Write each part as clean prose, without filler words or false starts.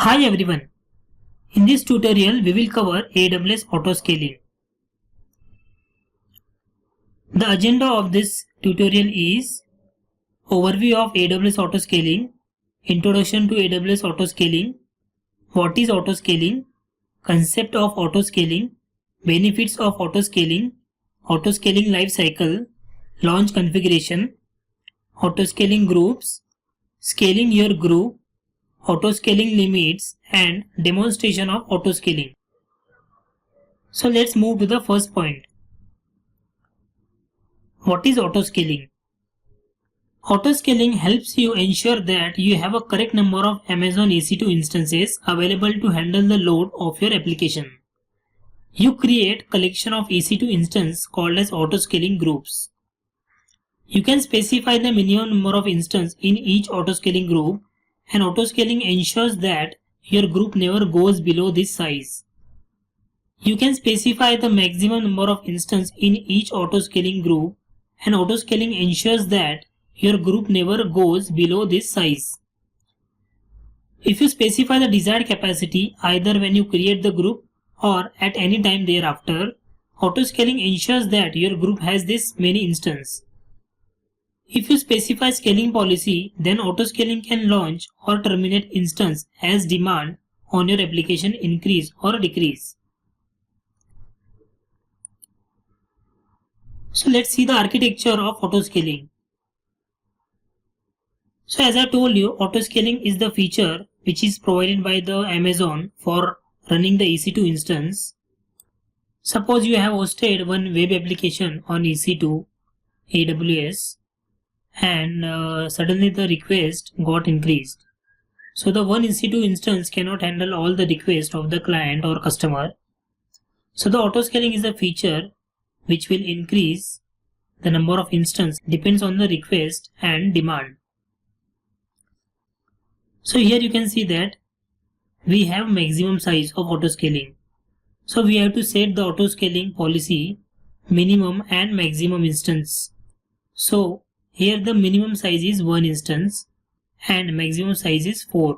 Hi everyone. In this tutorial we will cover AWS Autoscaling. The agenda of this tutorial is overview of AWS Autoscaling, introduction to AWS Autoscaling, what is autoscaling, concept of autoscaling, benefits of autoscaling, autoscaling lifecycle, launch configuration, autoscaling groups, scaling your group, autoscaling limits and demonstration of autoscaling. So let's move to the first point. What is autoscaling? Autoscaling helps you ensure that you have a correct number of Amazon EC2 instances available to handle the load of your application. You create collection of EC2 instances called as autoscaling groups. You can specify the minimum number of instances in each autoscaling group, and autoscaling ensures that your group never goes below this size. You can specify the maximum number of instances in each autoscaling group, and autoscaling ensures that your group never goes below this size. If you specify the desired capacity either when you create the group or at any time thereafter, autoscaling ensures that your group has this many instances. If you specify scaling policy, then autoscaling can launch or terminate instance as demand on your application increase or decrease. So let's see the architecture of autoscaling. So as I told you, autoscaling is the feature which is provided by the Amazon for running the EC2 instance. Suppose you have hosted one web application on EC2 AWS and suddenly the request got increased. So the one EC2 instance cannot handle all the requests of the client or customer. So the autoscaling is a feature which will increase the number of instances depends on the request and demand. So here you can see that we have maximum size of autoscaling. So we have to set the autoscaling policy minimum and maximum instance. So here the minimum size is 1 instance and maximum size is 4.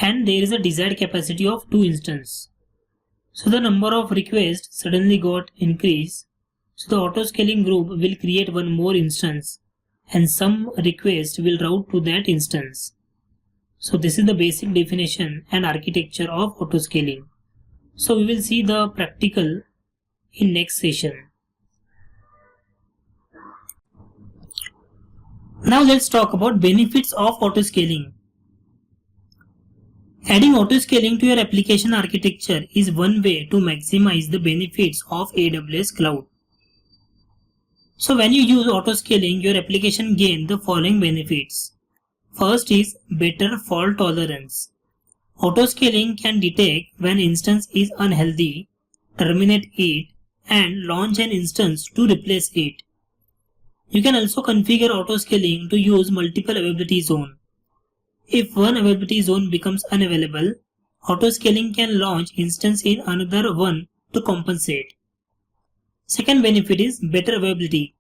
And there is a desired capacity of 2 instances. So the number of requests suddenly got increased. So the autoscaling group will create one more instance and some request will route to that instance. So this is the basic definition and architecture of autoscaling. So we will see the practical in next session. Now let's talk about benefits of autoscaling. Adding autoscaling to your application architecture is one way to maximize the benefits of AWS Cloud. So when you use autoscaling, your application gains the following benefits. First is better fault tolerance. Autoscaling can detect when instance is unhealthy, terminate it, and launch an instance to replace it. You can also configure autoscaling to use multiple availability zones. If one availability zone becomes unavailable, autoscaling can launch instance in another one to compensate. Second benefit is better availability.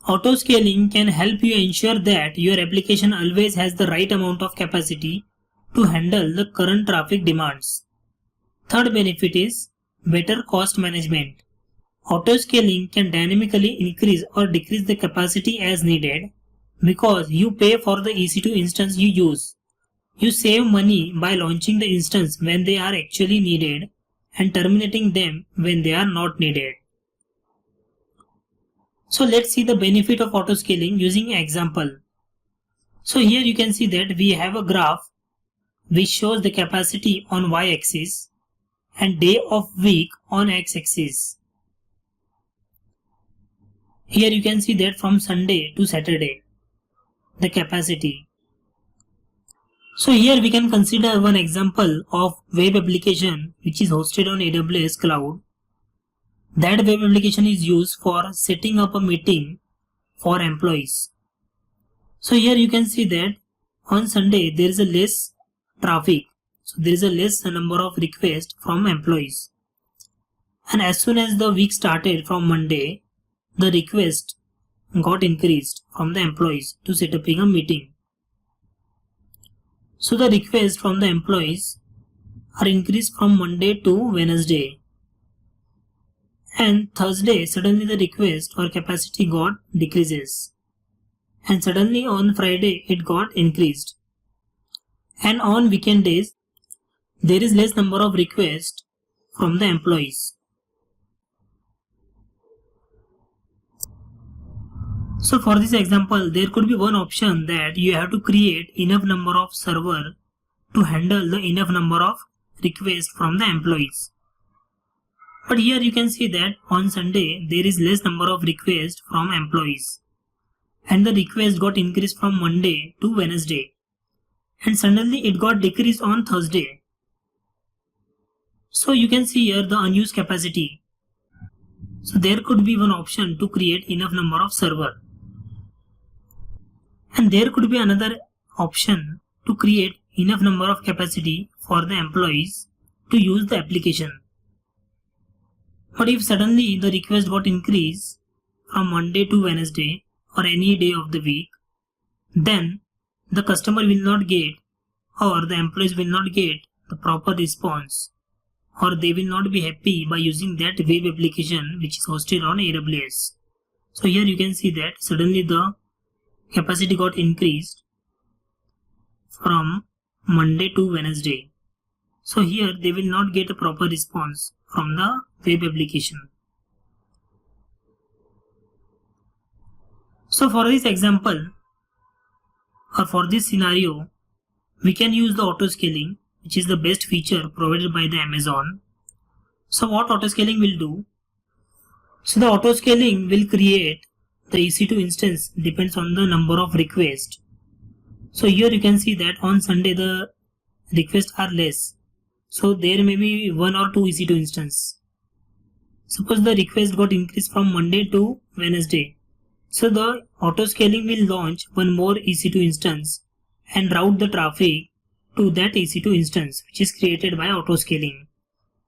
Autoscaling can help you ensure that your application always has the right amount of capacity to handle the current traffic demands. Third benefit is better cost management. Autoscaling can dynamically increase or decrease the capacity as needed because you pay for the EC2 instance you use. You save money by launching the instance when they are actually needed and terminating them when they are not needed. So let's see the benefit of autoscaling using an example. So here you can see that we have a graph which shows the capacity on y-axis and day of week on x-axis. Here you can see that from Sunday to Saturday, the capacity. So here we can consider one example of web application which is hosted on AWS Cloud. That web application is used for setting up a meeting for employees. So here you can see that on Sunday there is a less traffic. So there is a less number of requests from employees. And as soon as the week started from Monday, the request got increased from the employees to set up a meeting. So the requests from the employees are increased from Monday to Wednesday. And Thursday, suddenly the request or capacity got decreases. And suddenly on Friday, it got increased. And on weekend days, there is less number of requests from the employees. So for this example, there could be one option that you have to create enough number of server to handle the enough number of requests from the employees. But here you can see that on Sunday there is less number of requests from employees. And the request got increased from Monday to Wednesday. And suddenly it got decreased on Thursday. So you can see here the unused capacity. So there could be one option to create enough number of server. And there could be another option to create enough number of capacity for the employees to use the application. But if suddenly the request got increased from Monday to Wednesday or any day of the week, then the customer will not get or the employees will not get the proper response, or they will not be happy by using that web application which is hosted on AWS. So here you can see that suddenly the capacity got increased from Monday to Wednesday. So here they will not get a proper response from the web application. So for this example or for this scenario, we can use the autoscaling, which is the best feature provided by the Amazon. So what autoscaling will do? So the autoscaling will create the EC2 instance depends on the number of requests. So here you can see that on Sunday the requests are less. So there may be 1 or 2 EC2 instance. Suppose the request got increased from Monday to Wednesday. So the autoscaling will launch one more EC2 instance and route the traffic to that EC2 instance which is created by autoscaling.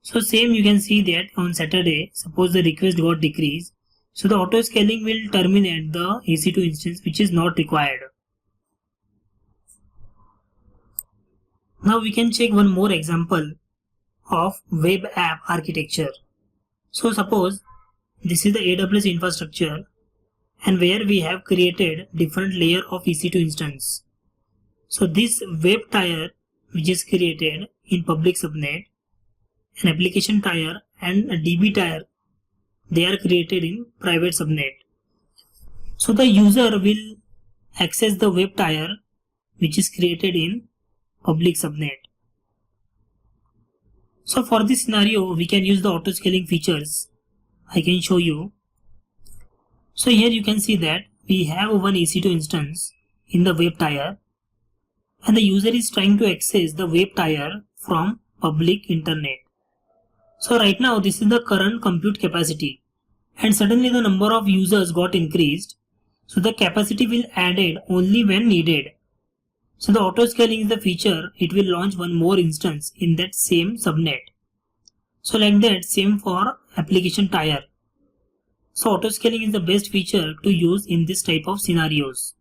So same you can see that on Saturday, suppose the request got decreased. So the autoscaling will terminate the EC2 instance which is not required. Now we can check one more example of web app architecture. So suppose this is the AWS infrastructure and where we have created different layer of EC2 instance. So this web tier which is created in public subnet, an application tier and a DB tier, they are created in private subnet. So the user will access the web tier which is created in public subnet. So for this scenario, we can use the autoscaling features. I can show you. So here you can see that we have one EC2 instance in the web tier and the user is trying to access the web tier from public internet. So right now this is the current compute capacity and suddenly the number of users got increased. So the capacity will added only when needed. So the autoscaling is the feature, it will launch one more instance in that same subnet. So like that, same for application tier. So autoscaling is the best feature to use in this type of scenarios.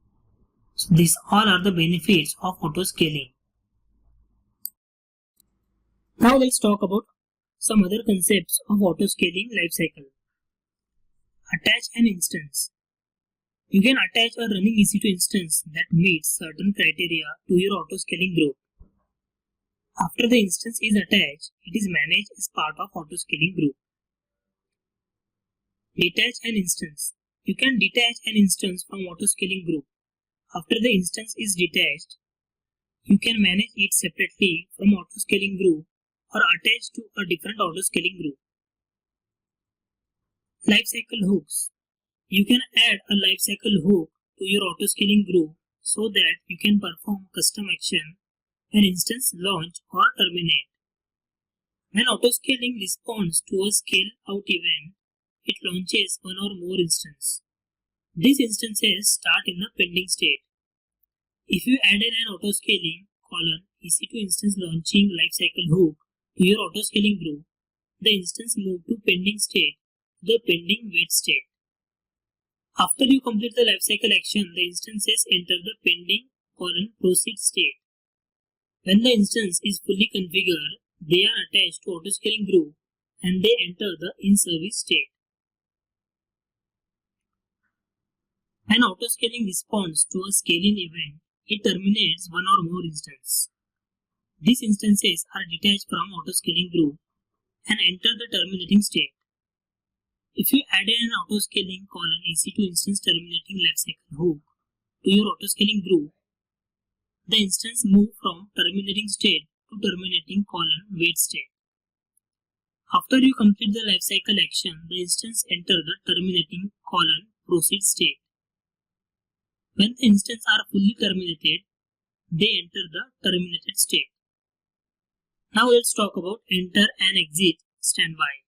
So these all are the benefits of autoscaling. Now let's talk about some other concepts of autoscaling lifecycle. Attach an instance. You can attach a running EC2 instance that meets certain criteria to your autoscaling group. After the instance is attached, it is managed as part of autoscaling group. Detach an instance. You can detach an instance from autoscaling group. After the instance is detached, you can manage it separately from autoscaling group or attach to a different autoscaling group. Lifecycle hooks. You can add a lifecycle hook to your autoscaling group so that you can perform custom action when instance launch or terminate. When autoscaling responds to a scale out event, it launches one or more instances. These instances start in the pending state. If you added an autoscaling EC2 instance launching lifecycle hook to your autoscaling group, the instance moves to pending state to the pending wait state. After you complete the lifecycle action, the instances enter the pending proceed state. When the instance is fully configured, they are attached to autoscaling group and they enter the in-service state. When autoscaling responds to a scaling event, it terminates one or more instances. These instances are detached from autoscaling group and enter the terminating state. If you added an autoscaling EC2 instance terminating lifecycle hook to your autoscaling group, the instance moves from terminating state to terminating wait state. After you complete the lifecycle action, the instance enters the terminating proceed state. When the instances are fully terminated, they enter the terminated state. Now let's talk about enter and exit standby.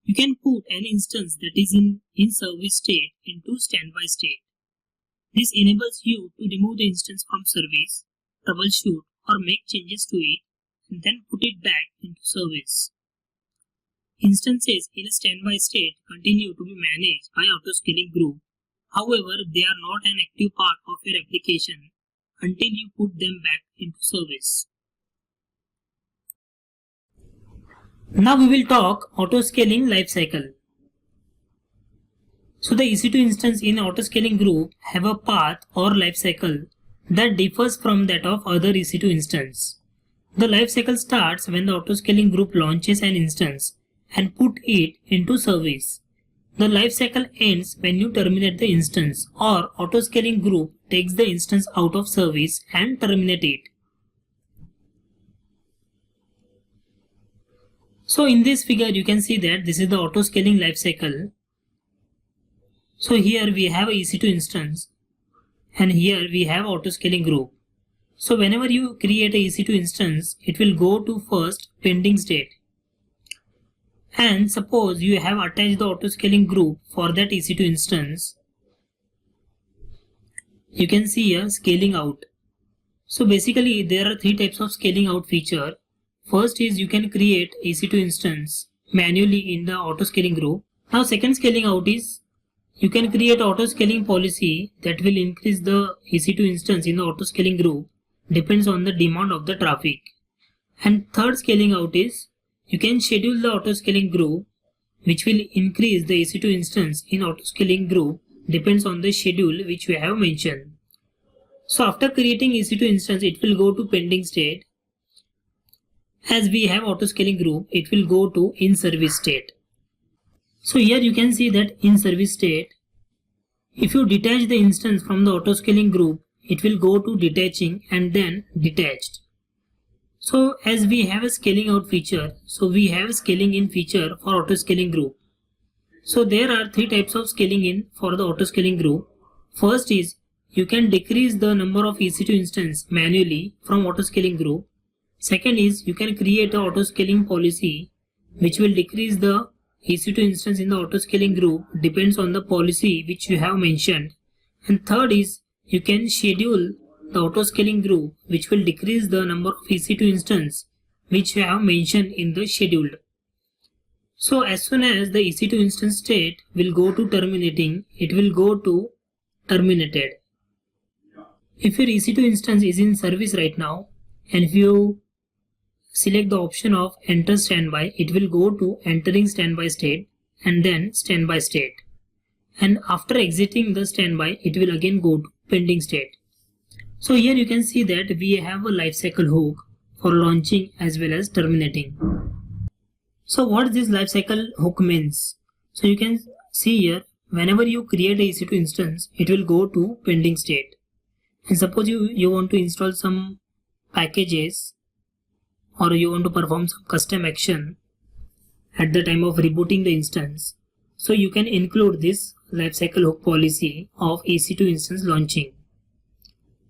You can put an instance that is in service state into standby state. This enables you to remove the instance from service, troubleshoot or make changes to it, and then put it back into service. Instances in a standby state continue to be managed by autoscaling group. However, they are not an active part of your application until you put them back into service. Now we will talk autoscaling lifecycle. So the EC2 instance in autoscaling group have a path or lifecycle that differs from that of other EC2 instance. The lifecycle starts when the autoscaling group launches an instance and put it into service. The lifecycle ends when you terminate the instance or autoscaling group takes the instance out of service and terminate it. So in this figure you can see that this is the autoscaling lifecycle. So here we have a EC2 instance and here we have autoscaling group. So whenever you create a EC2 instance, it will go to first pending state. And suppose you have attached the autoscaling group for that EC2 instance, you can see here scaling out. So basically there are three types of scaling out feature. First is you can create EC2 instance manually in the autoscaling group. Now second scaling out is you can create autoscaling policy that will increase the EC2 instance in the autoscaling group, depends on the demand of the traffic. And third scaling out is you can schedule the autoscaling group which will increase the EC2 instance in autoscaling group, depends on the schedule which we have mentioned. So after creating EC2 instance, it will go to pending state. As we have autoscaling group, it will go to in service state. So here you can see that in service state, if you detach the instance from the autoscaling group, it will go to detaching and then detached. So as we have a scaling out feature, so we have a scaling in feature for autoscaling group. So there are three types of scaling in for the autoscaling group. First is you can decrease the number of EC2 instance manually from autoscaling group. Second is you can create a autoscaling policy which will decrease the EC2 instance in the autoscaling group, depends on the policy which you have mentioned. And third is you can schedule the autoscaling group which will decrease the number of EC2 instance which you have mentioned in the scheduled. So as soon as the EC2 instance state will go to terminating, it will go to terminated. If your EC2 instance is in service right now and if you select the option of enter standby, it will go to entering standby state and then standby state. And after exiting the standby, it will again go to pending state. So here you can see that we have a lifecycle hook for launching as well as terminating. So what this lifecycle hook means? So you can see here, whenever you create a EC2 instance, it will go to pending state. And suppose you want to install some packages or you want to perform some custom action at the time of rebooting the instance. So you can include this lifecycle hook policy of EC2 instance launching.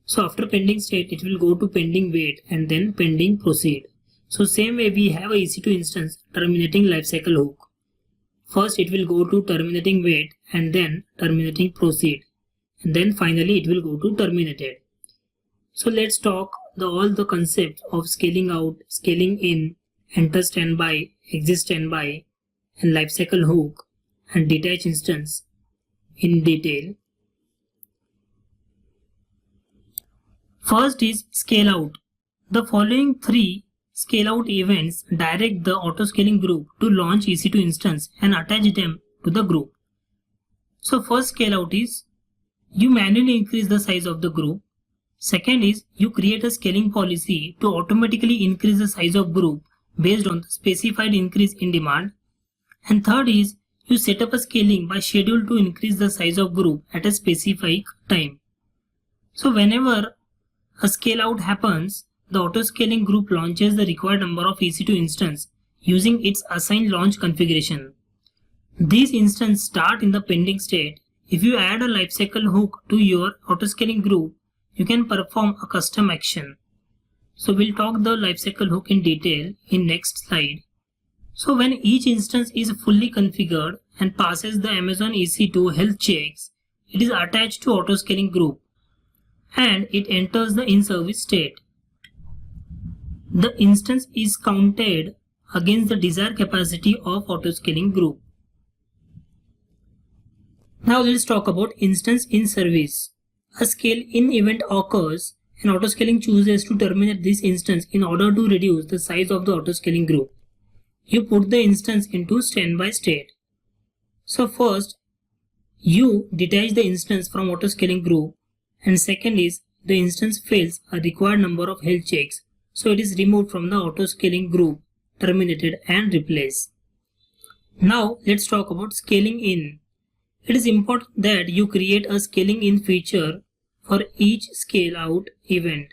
So after pending state, it will go to pending wait and then pending proceed. So same way we have a EC2 instance terminating lifecycle hook. First it will go to terminating wait and then terminating proceed. And then finally it will go to terminated. So let's talk all the concepts of scaling out, scaling in, enter standby, exit standby, and lifecycle hook and detach instance in detail. First is scale out. The following three scale-out events direct the autoscaling group to launch EC2 instance and attach them to the group. So first scale-out is you manually increase the size of the group. Second is you create a scaling policy to automatically increase the size of group based on the specified increase in demand. And third is you set up a scaling by schedule to increase the size of group at a specific time. So whenever a scale out happens, the autoscaling group launches the required number of EC2 instances using its assigned launch configuration. These instances start in the pending state. If you add a lifecycle hook to your autoscaling group, you can perform a custom action. So we'll talk the lifecycle hook in detail in next slide. So when each instance is fully configured and passes the Amazon EC2 health checks, it is attached to autoscaling group and it enters the in-service state. The instance is counted against the desired capacity of autoscaling group. Now let's talk about instance in service. A scale-in event occurs and autoscaling chooses to terminate this instance in order to reduce the size of the autoscaling group. You put the instance into standby state. So first, you detach the instance from autoscaling group, and second is the instance fails a required number of health checks, so it is removed from the autoscaling group, terminated and replaced. Now let's talk about scaling in. It is important that you create a scaling in feature for each scale out event.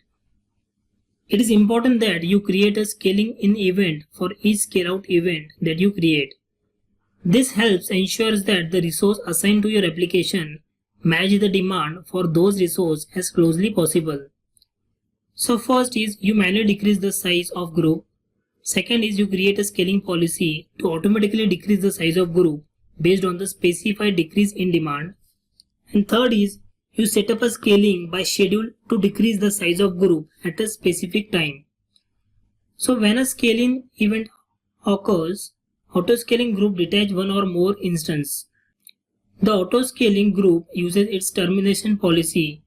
It is important that you create a scaling in event for each scale out event that you create. This helps ensures that the resource assigned to your application match the demand for those resources as closely possible. So first is you manually decrease the size of group. Second is you create a scaling policy to automatically decrease the size of group based on the specified decrease in demand. And third is you set up a scaling by schedule to decrease the size of group at a specific time. So when a scaling event occurs, autoscaling group detach one or more instance. The autoscaling group uses its termination policy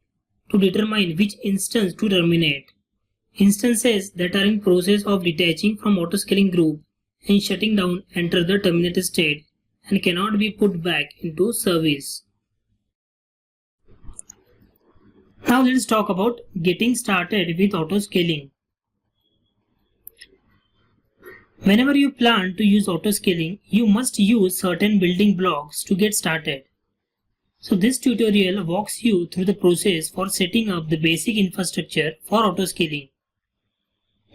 to determine which instance to terminate. Instances that are in process of detaching from autoscaling group and shutting down enter the terminated state and cannot be put back into service. Now let's talk about getting started with autoscaling. Whenever you plan to use autoscaling, you must use certain building blocks to get started. So this tutorial walks you through the process for setting up the basic infrastructure for autoscaling.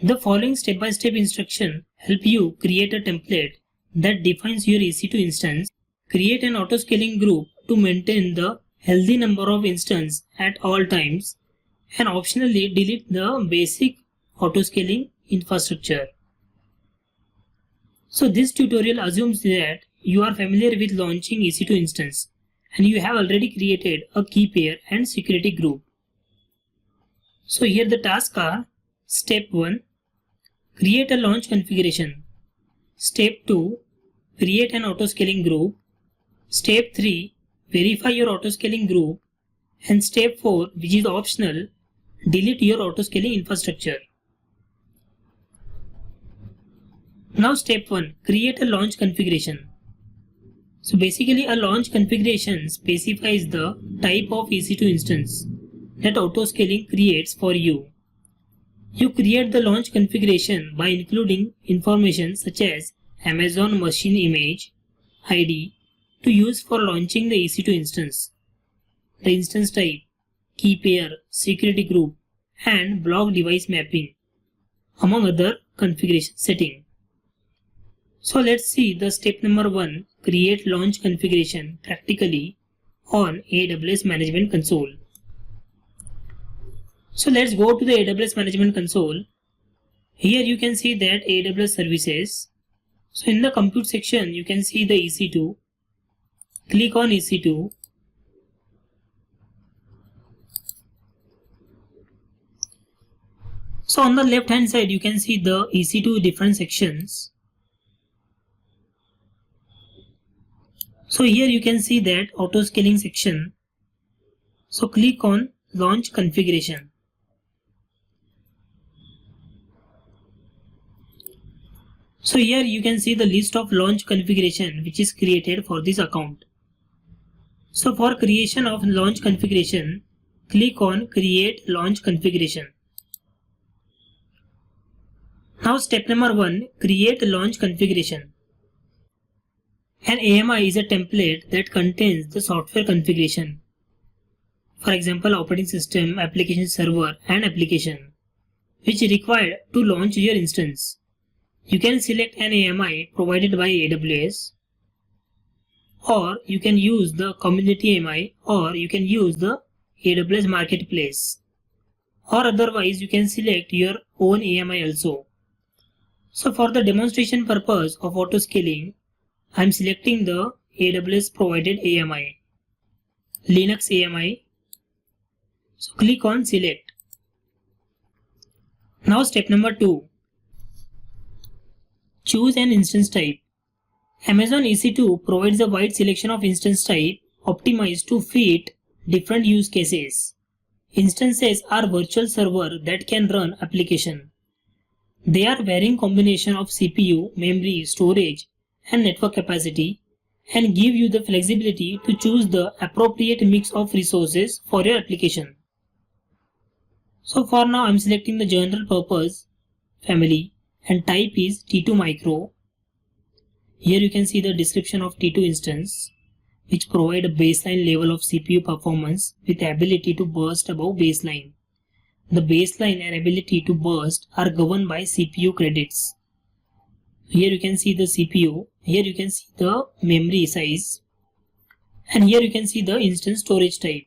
The following step-by-step instructions help you create a template that defines your EC2 instance, create an autoscaling group to maintain the healthy number of instances at all times, and optionally delete the basic autoscaling infrastructure. So this tutorial assumes that you are familiar with launching EC2 instance and you have already created a key pair and security group. So here the tasks are: Step 1. Create a launch configuration. Step 2. Create an autoscaling group. Step 3. Verify your autoscaling group. And step 4, which is optional, delete your autoscaling infrastructure. Now step 1. Create a launch configuration. So basically a launch configuration specifies the type of EC2 instance that autoscaling creates for you. You create the launch configuration by including information such as Amazon machine image, ID to use for launching the EC2 instance, the instance type, key pair, security group, and block device mapping, among other configuration settings. So let's see the step number 1, create launch configuration practically on AWS Management Console. So let's go to the AWS Management Console. Here you can see that AWS services. So in the compute section, you can see the EC2. Click on EC2. So on the left hand side, you can see the EC2 different sections. So here you can see that autoscaling section. So click on launch configuration. So here you can see the list of launch configuration which is created for this account. So for creation of launch configuration, click on Create Launch Configuration. Now step number 1, create launch configuration. An AMI is a template that contains the software configuration. For example, operating system, application server and application, which is required to launch your instance. You can select an AMI provided by AWS, or you can use the community AMI, or you can use the AWS marketplace, or otherwise you can select your own AMI also. So for the demonstration purpose of autoscaling, I am selecting the AWS provided AMI, Linux AMI. So click on select. Now step number 2, choose an instance type. Amazon EC2 provides a wide selection of instance type optimized to fit different use cases. Instances are virtual server that can run application. They are varying combination of CPU, memory, storage and network capacity and give you the flexibility to choose the appropriate mix of resources for your application. So for now I am selecting the general purpose family and type is T2 micro. Here you can see the description of T2 instance, which provide a baseline level of CPU performance with ability to burst above baseline. The baseline and ability to burst are governed by CPU credits. Here you can see the CPU, here you can see the memory size, and here you can see the instance storage type.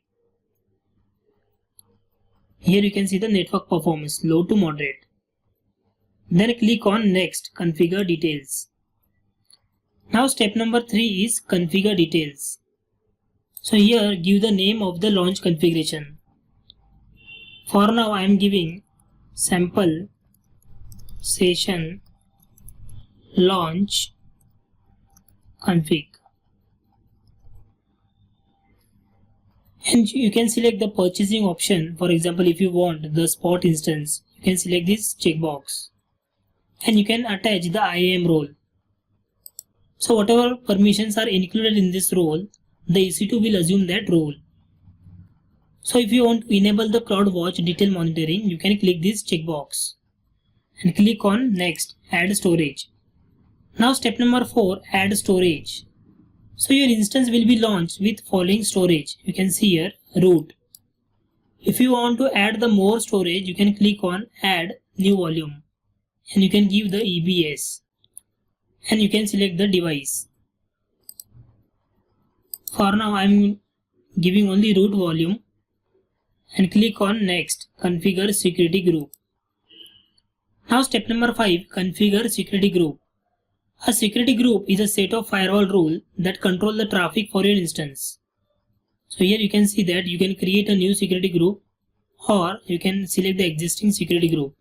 Here you can see the network performance, low to moderate. Then click on Next, Configure Details. Now step number 3 is Configure Details. So here give the name of the launch configuration. For now I am giving sample session launch config. And you can select the purchasing option. For example, if you want the spot instance, you can select this checkbox. And you can attach the IAM role. So whatever permissions are included in this role, the EC2 will assume that role. So if you want to enable the CloudWatch detail monitoring, you can click this checkbox and click on Next, Add Storage. Now step number 4, Add Storage. So your instance will be launched with following storage. You can see here root. If you want to add the more storage, you can click on Add New Volume and you can give the EBS and you can select the device. For now I am giving only root volume and click on Next, Configure Security Group. Now step number 5, Configure Security Group. A security group is a set of firewall rules that control the traffic for your instance. So here you can see that you can create a new security group or you can select the existing security group.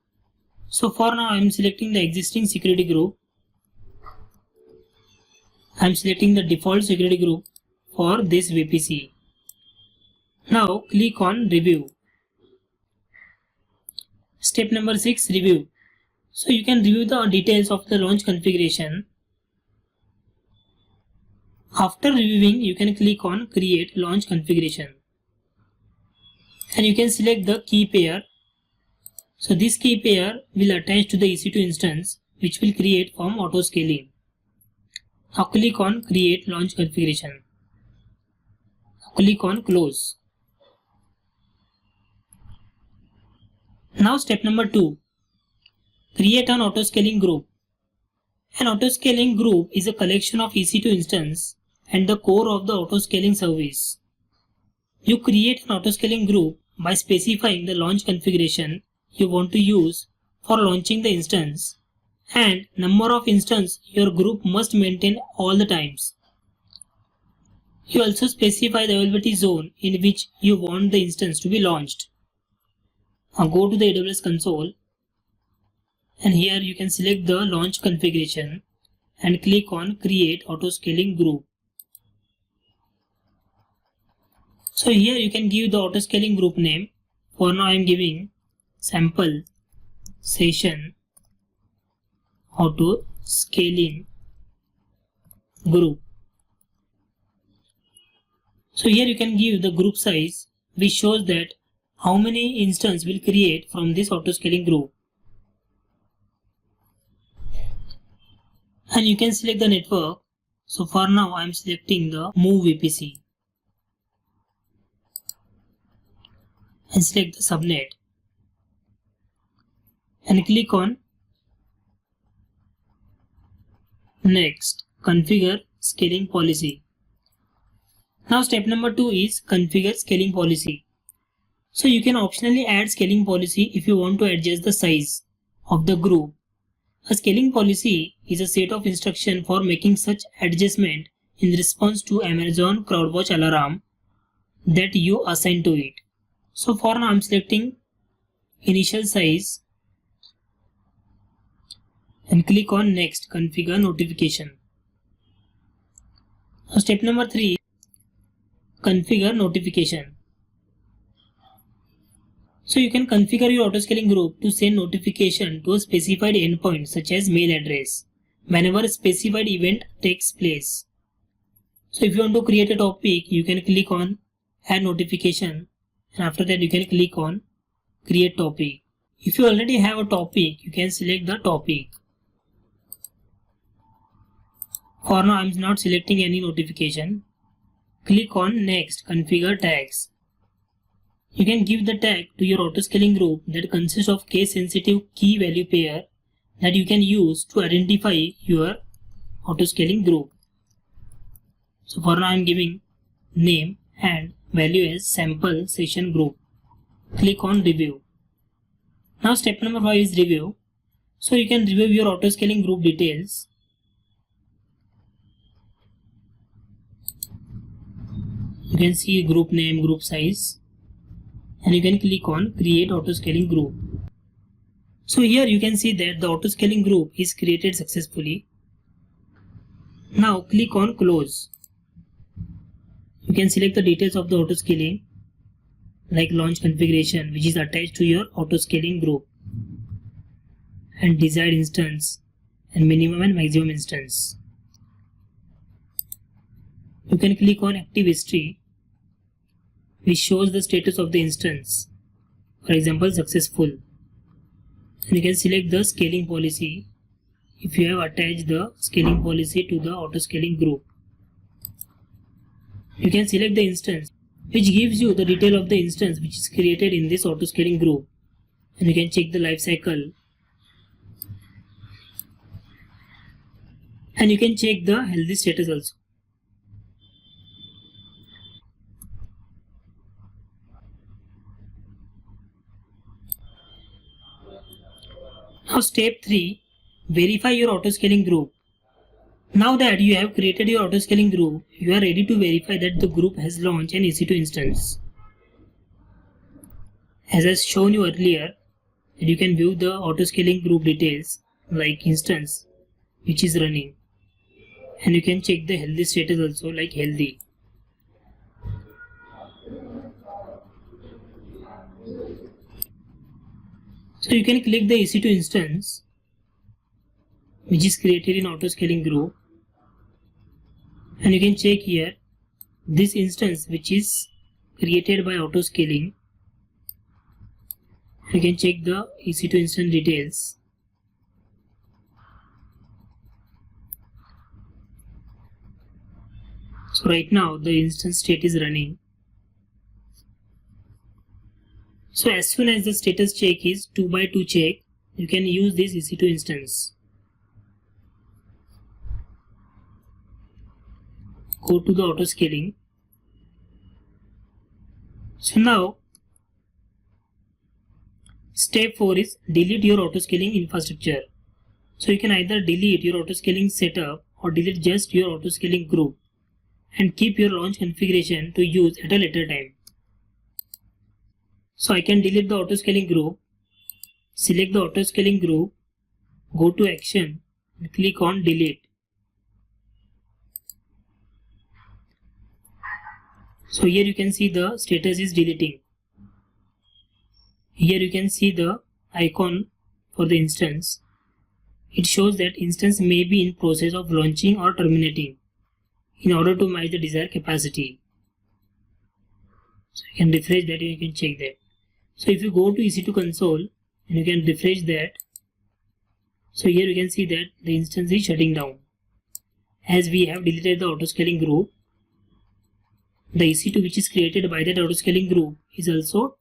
So for now I am selecting the existing security group. I am selecting the default security group for this VPC. Now click on Review. Step number 6, Review. So you can review the details of the launch configuration. After reviewing, you can click on Create Launch Configuration. And you can select the key pair. So this key pair will attach to the EC2 instance, which will create from autoscaling. Now click on Create Launch Configuration. Now click on Close. Now step number 2. Create an autoscaling group. An autoscaling group is a collection of EC2 instance and the core of the autoscaling service. You create an autoscaling group by specifying the launch configuration you want to use for launching the instance and number of instances your group must maintain all the times. You also specify the availability zone in which you want the instance to be launched. Now go to the AWS console and here you can select the launch configuration and click on Create Autoscaling Group. So here you can give the autoscaling group name. For now I am giving sample session Autoscaling group. So here you can give the group size, which shows that how many instances will create from this autoscaling group. And you can select the network. So for now I am selecting the move VPC and select the subnet and click on next, configure scaling policy. Now step number 2 is configure scaling policy. So you can optionally add scaling policy if you want to adjust the size of the group. A scaling policy is a set of instructions for making such adjustment in response to Amazon CloudWatch alarm that you assign to it. So for now I am selecting initial size and click on next, configure notification. Now step number 3, configure notification. So you can configure your autoscaling group to send notification to a specified endpoint such as mail address whenever a specified event takes place. So if you want to create a topic, you can click on add notification and after that you can click on create topic. If you already have a topic, you can select the topic. For now I am not selecting any notification. Click on next, configure tags. You can give the tag to your autoscaling group that consists of case sensitive key value pair that you can use to identify your autoscaling group. So for now I am giving name and value as sample session group. Click on review. Now step number 5 is review. So you can review your autoscaling group details. You can see group name, group size, and you can click on create autoscaling group. So here you can see that the autoscaling group is created successfully. Now click on close. You can select the details of the autoscaling like launch configuration, which is attached to your autoscaling group, and desired instance and minimum and maximum instance. You can click on active history, which shows the status of the instance, for example successful, and you can select the scaling policy if you have attached the scaling policy to the autoscaling group. You can select the instance, which gives you the detail of the instance which is created in this autoscaling group, and you can check the lifecycle, and you can check the healthy status also. Now step 3, verify your autoscaling group. Now that you have created your autoscaling group, you are ready to verify that the group has launched an EC2 instance. As I shown you earlier, you can view the autoscaling group details like instance which is running, and you can check the healthy status also like healthy. So you can click the EC2 instance which is created in autoscaling group, and you can check here this instance which is created by autoscaling. You can check the EC2 instance details. So right now the instance state is running. So as soon as the status check is 2x2 check, you can use this EC2 instance. Go to the autoscaling. So now step 4 is delete your autoscaling infrastructure. So you can either delete your autoscaling setup or delete just your autoscaling group and keep your launch configuration to use at a later time. So I can delete the autoscaling group, select the autoscaling group, go to action and click on delete. So here you can see the status is deleting. Here you can see the icon for the instance, it shows that instance may be in process of launching or terminating in order to match the desired capacity. So you can refresh that and you can check that. So if you go to EC2 console and you can refresh that, so here you can see that the instance is shutting down. As we have deleted the autoscaling group, the EC2 which is created by that autoscaling group is also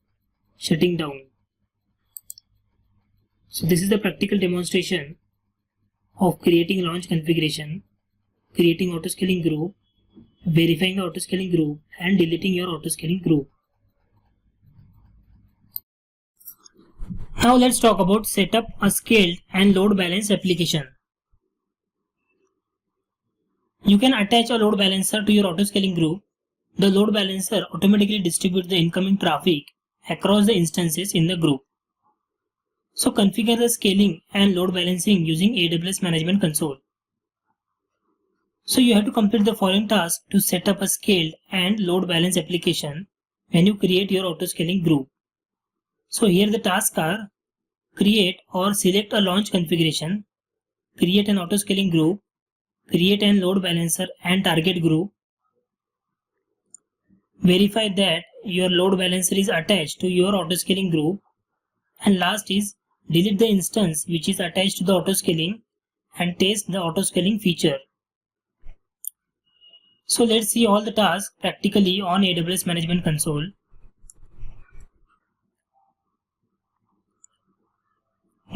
shutting down. So this is the practical demonstration of creating launch configuration, creating autoscaling group, verifying the autoscaling group, and deleting your autoscaling group. Now let's talk about setup a scaled and load balanced application. You can attach a load balancer to your autoscaling group. The load balancer automatically distributes the incoming traffic across the instances in the group. So configure the scaling and load balancing using AWS Management Console. So you have to complete the following task to set up a scaled and load balance application when you create your autoscaling group. So here the tasks are: create or select a launch configuration, create an autoscaling group, create an load balancer and target group, verify that your load balancer is attached to your autoscaling group, and last is delete the instance which is attached to the autoscaling and test the autoscaling feature. So let's see all the tasks practically on AWS Management Console.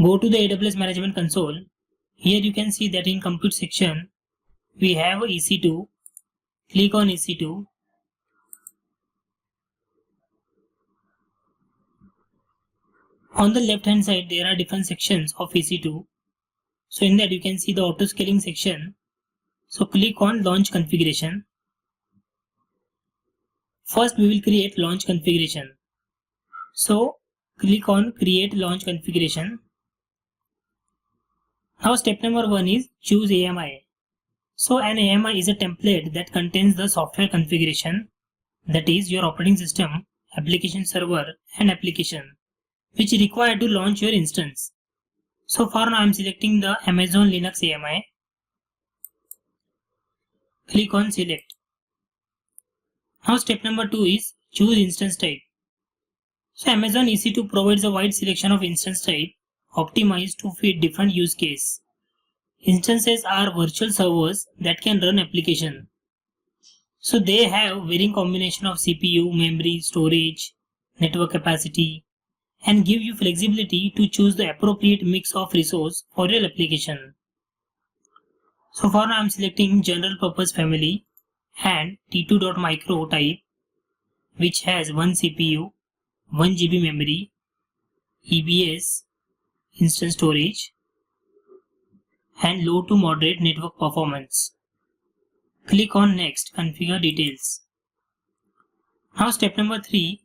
Go to the AWS Management Console. Here you can see that in compute section we have EC2. Click on EC2. On the left hand side there are different sections of EC2. So in that you can see the autoscaling section. So click on launch configuration. First we will create launch configuration. So click on create launch configuration. Now step number 1 is choose AMI. So an AMI is a template that contains the software configuration, that is your operating system, application server and application, which is required to launch your instance. So for now I am selecting the Amazon Linux AMI. Click on select. Now step number 2 is choose instance type. So Amazon EC2 provides a wide selection of instance type optimized to fit different use case. Instances are virtual servers that can run application. So they have varying combination of CPU, memory, storage, network capacity, and give you flexibility to choose the appropriate mix of resource for your application. So for now I am selecting general purpose family and T2.micro type, which has 1 CPU, 1 GB memory, EBS, instant storage, and low to moderate network performance. Click on next, configure details. Now step number 3,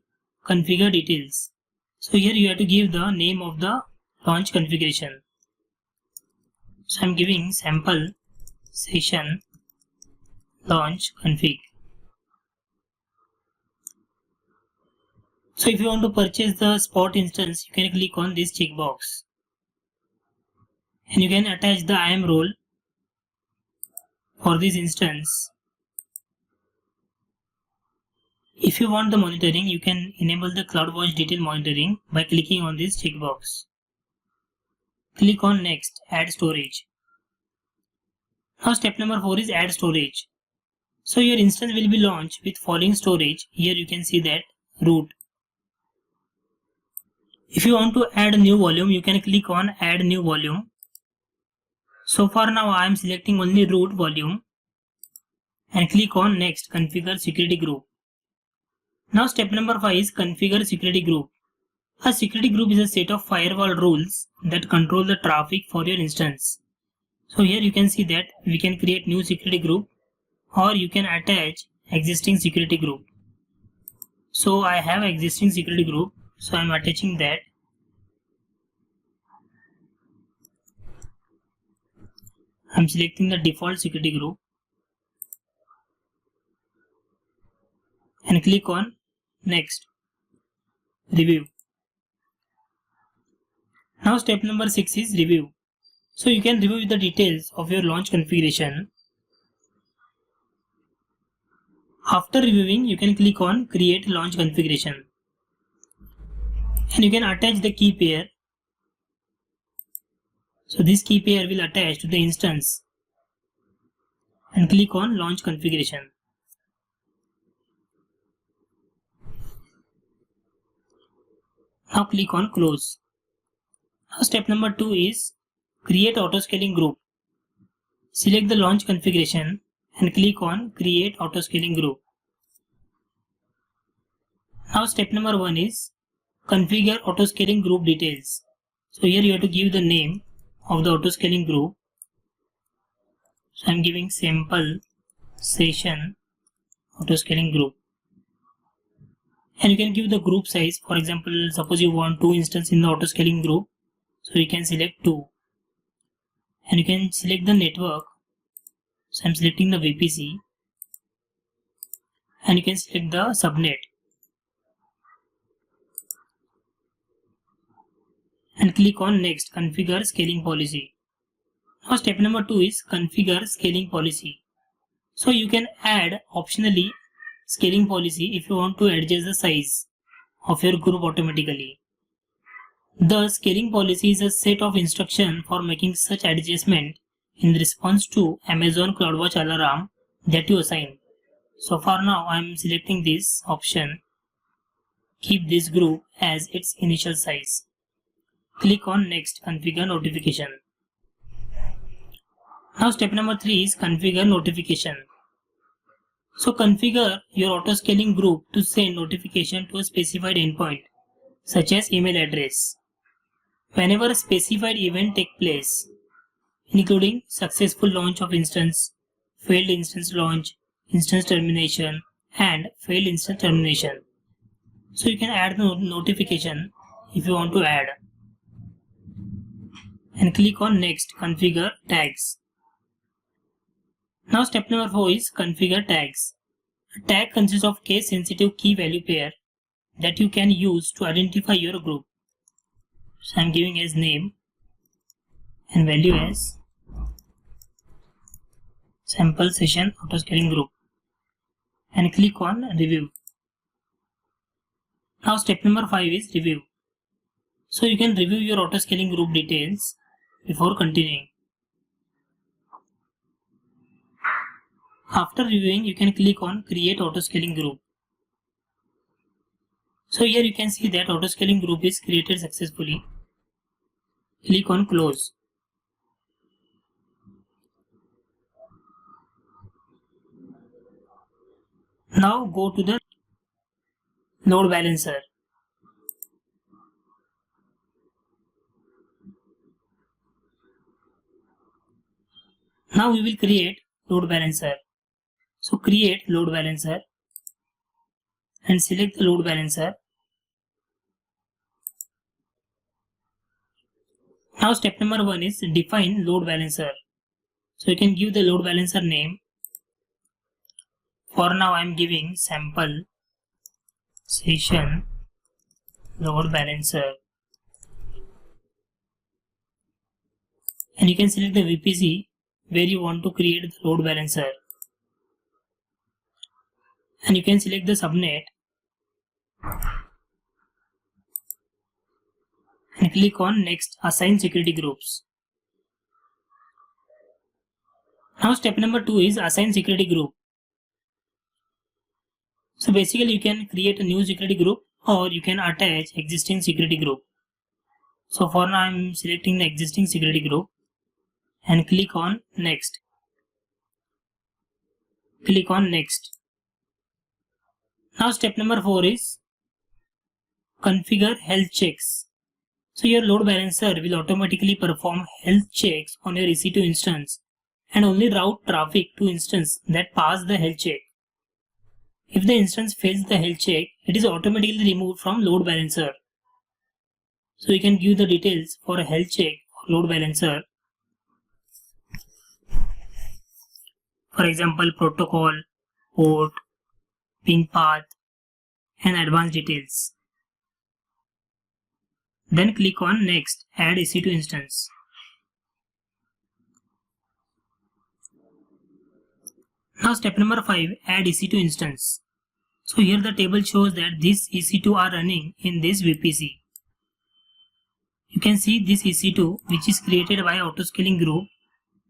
configure details. So here you have to give the name of the launch configuration. So I am giving sample session launch config. So if you want to purchase the spot instance, you can click on this checkbox. And you can attach the IAM role for this instance. If you want the monitoring, you can enable the CloudWatch detail monitoring by clicking on this checkbox. Click on next, add storage. Now step number 4 is add storage. So your instance will be launched with following storage. Here you can see that root. If you want to add a new volume, you can click on add new volume. So for now I am selecting only root volume and click on next, configure security group. Now step number 5 is configure security group. A security group is a set of firewall rules that control the traffic for your instance. So here you can see that we can create new security group or you can attach existing security group. So I have existing security group, so I am attaching that. I am selecting the default security group and click on next, review. Now step number 6 is review. So you can review the details of your launch configuration. After reviewing, you can click on Create Launch Configuration. And you can attach the key pair. So this key pair will attach to the instance. And click on Launch Configuration. Now click on Close. Now step number 2 is Create Autoscaling Group. Select the launch configuration and click on Create Autoscaling Group. Now step number 1 is Configure Autoscaling Group Details. So here you have to give the name of the autoscaling group. So I am giving sample session autoscaling group. And you can give the group size. For example, suppose you want 2 instances in the autoscaling group. So you can select 2. And you can select the network. So I am selecting the VPC. And you can select the subnet. And click on Next, Configure Scaling Policy. Now step number 2 is Configure Scaling Policy. So you can add optionally scaling policy if you want to adjust the size of your group automatically. The scaling policy is a set of instructions for making such adjustment in response to Amazon CloudWatch alarm that you assign. So for now I am selecting this option. Keep this group as its initial size. Click on Next, Configure Notification. Now step number 3 is Configure Notification. So configure your autoscaling group to send notification to a specified endpoint, such as email address, whenever a specified event takes place, including successful launch of instance, failed instance launch, instance termination, and failed instance termination. So you can add the notification if you want to add. And click on Next, Configure Tags. Now step number 4 is Configure Tags. A tag consists of case-sensitive key value pair that you can use to identify your group. So I am giving as name and value as sample session autoscaling group. And click on Review. Now step number 5 is Review. So you can review your autoscaling group details before continuing. After reviewing, you can click on Create Autoscaling Group. So here you can see that autoscaling group is created successfully. Click on Close. Now go to the load balancer. Now we will create load balancer. So create load balancer and select the load balancer. Now step number 1 is define load balancer. So you can give the load balancer name. For now I am giving sample session load balancer. And you can select the VPC where you want to create the load balancer. And you can select the subnet and click on Next, Assign Security Groups. Now step number 2 is Assign Security Group. So basically you can create a new security group or you can attach existing security group. So for now I am selecting the existing security group and click on Next. Click on Next. Now step number 4 is Configure Health Checks. So your load balancer will automatically perform health checks on your EC2 instance and only route traffic to instance that pass the health check. If the instance fails the health check, it is automatically removed from load balancer. So you can give the details for a health check or load balancer. For example, protocol, port, ping path, and advanced details. Then click on Next, Add EC2 instance. Now step number 5, add EC2 instance. So here the table shows that these EC2 are running in this VPC. You can see this EC2 which is created by Autoscaling group.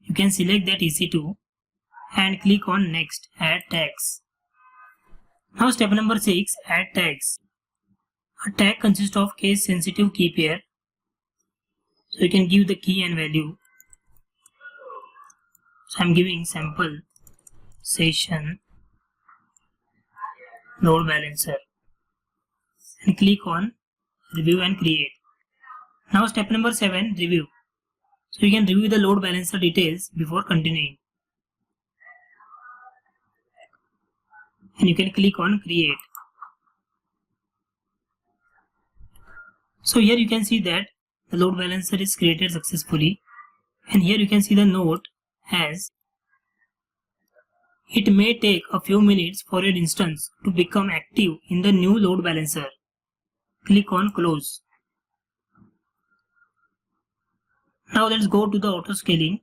You can select that EC2 and click on next, add tags. Now step number 6, add tags. A tag consists of case sensitive key pair. So you can give the key and value. So I am giving sample session load balancer and click on review and create. Now step number 7, review. So you can review the load balancer details before continuing. And you can click on create. So here you can see that the load balancer is created successfully, and here you can see the note as it may take a few minutes for your instance to become active in the new load balancer. Click on close. Now let's go to the autoscaling.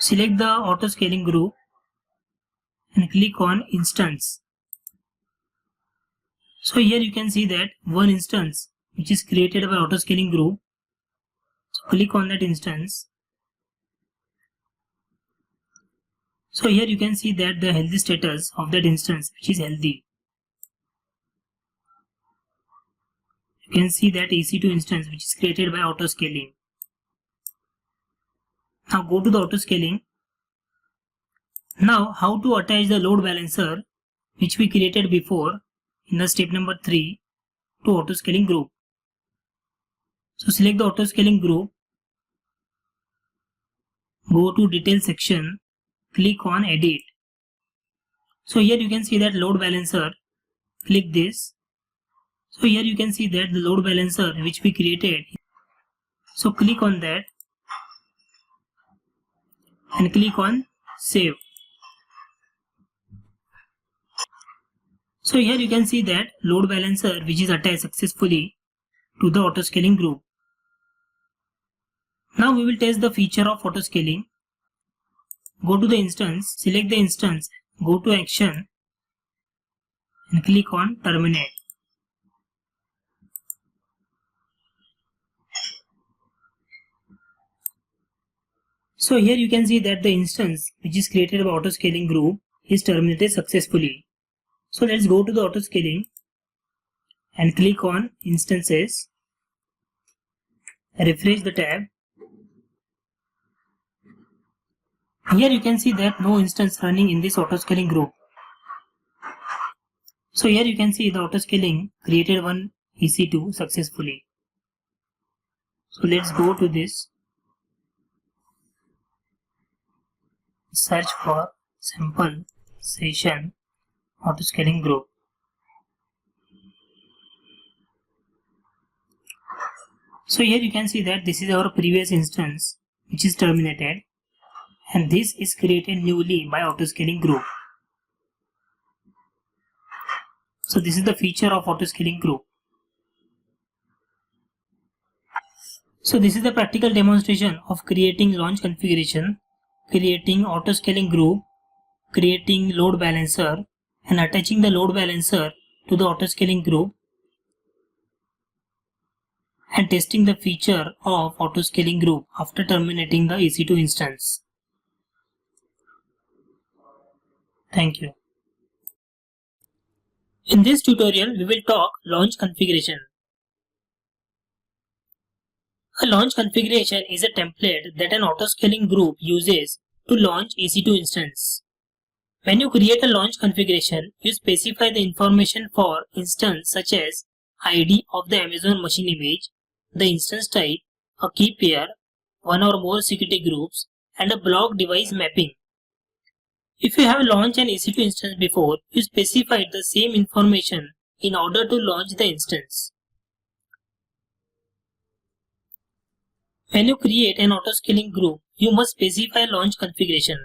Select the autoscaling group and click on instance. So here you can see that one instance which is created by autoscaling group. So click on that instance. So here you can see that the healthy status of that instance which is healthy. You can see that EC2 instance which is created by autoscaling. Now go to the autoscaling. Now how to attach the load balancer which we created before in the step number 3 to autoscaling group. So select the autoscaling group, go to detail section, click on edit. So here you can see that load balancer, click this. So here you can see that the load balancer which we created. So click on that and click on save. So here you can see that load balancer which is attached successfully to the autoscaling group. Now we will test the feature of autoscaling. Go to the instance, select the instance, go to action and click on terminate. So here you can see that the instance which is created by autoscaling group is terminated successfully. So let's go to the autoscaling and click on instances, refresh the tab. Here you can see that no instance running in this autoscaling group. So here you can see the autoscaling created one EC2 successfully. So let's go to this, search for sample session autoscaling group. So here you can see that this is our previous instance which is terminated, and this is created newly by autoscaling group. So this is the feature of autoscaling group. So this is the practical demonstration of creating launch configuration, creating autoscaling group, creating load balancer, and attaching the load balancer to the autoscaling group, and testing the feature of autoscaling group after terminating the EC2 instance. Thank you. In this tutorial, we will talk launch configuration. A launch configuration is a template that an autoscaling group uses to launch EC2 instance. When you create a launch configuration, you specify the information for instance such as ID of the Amazon machine image, the instance type, a key pair, one or more security groups, and a block device mapping. If you have launched an EC2 instance before, you specified the same information in order to launch the instance. When you create an autoscaling group, you must specify launch configuration.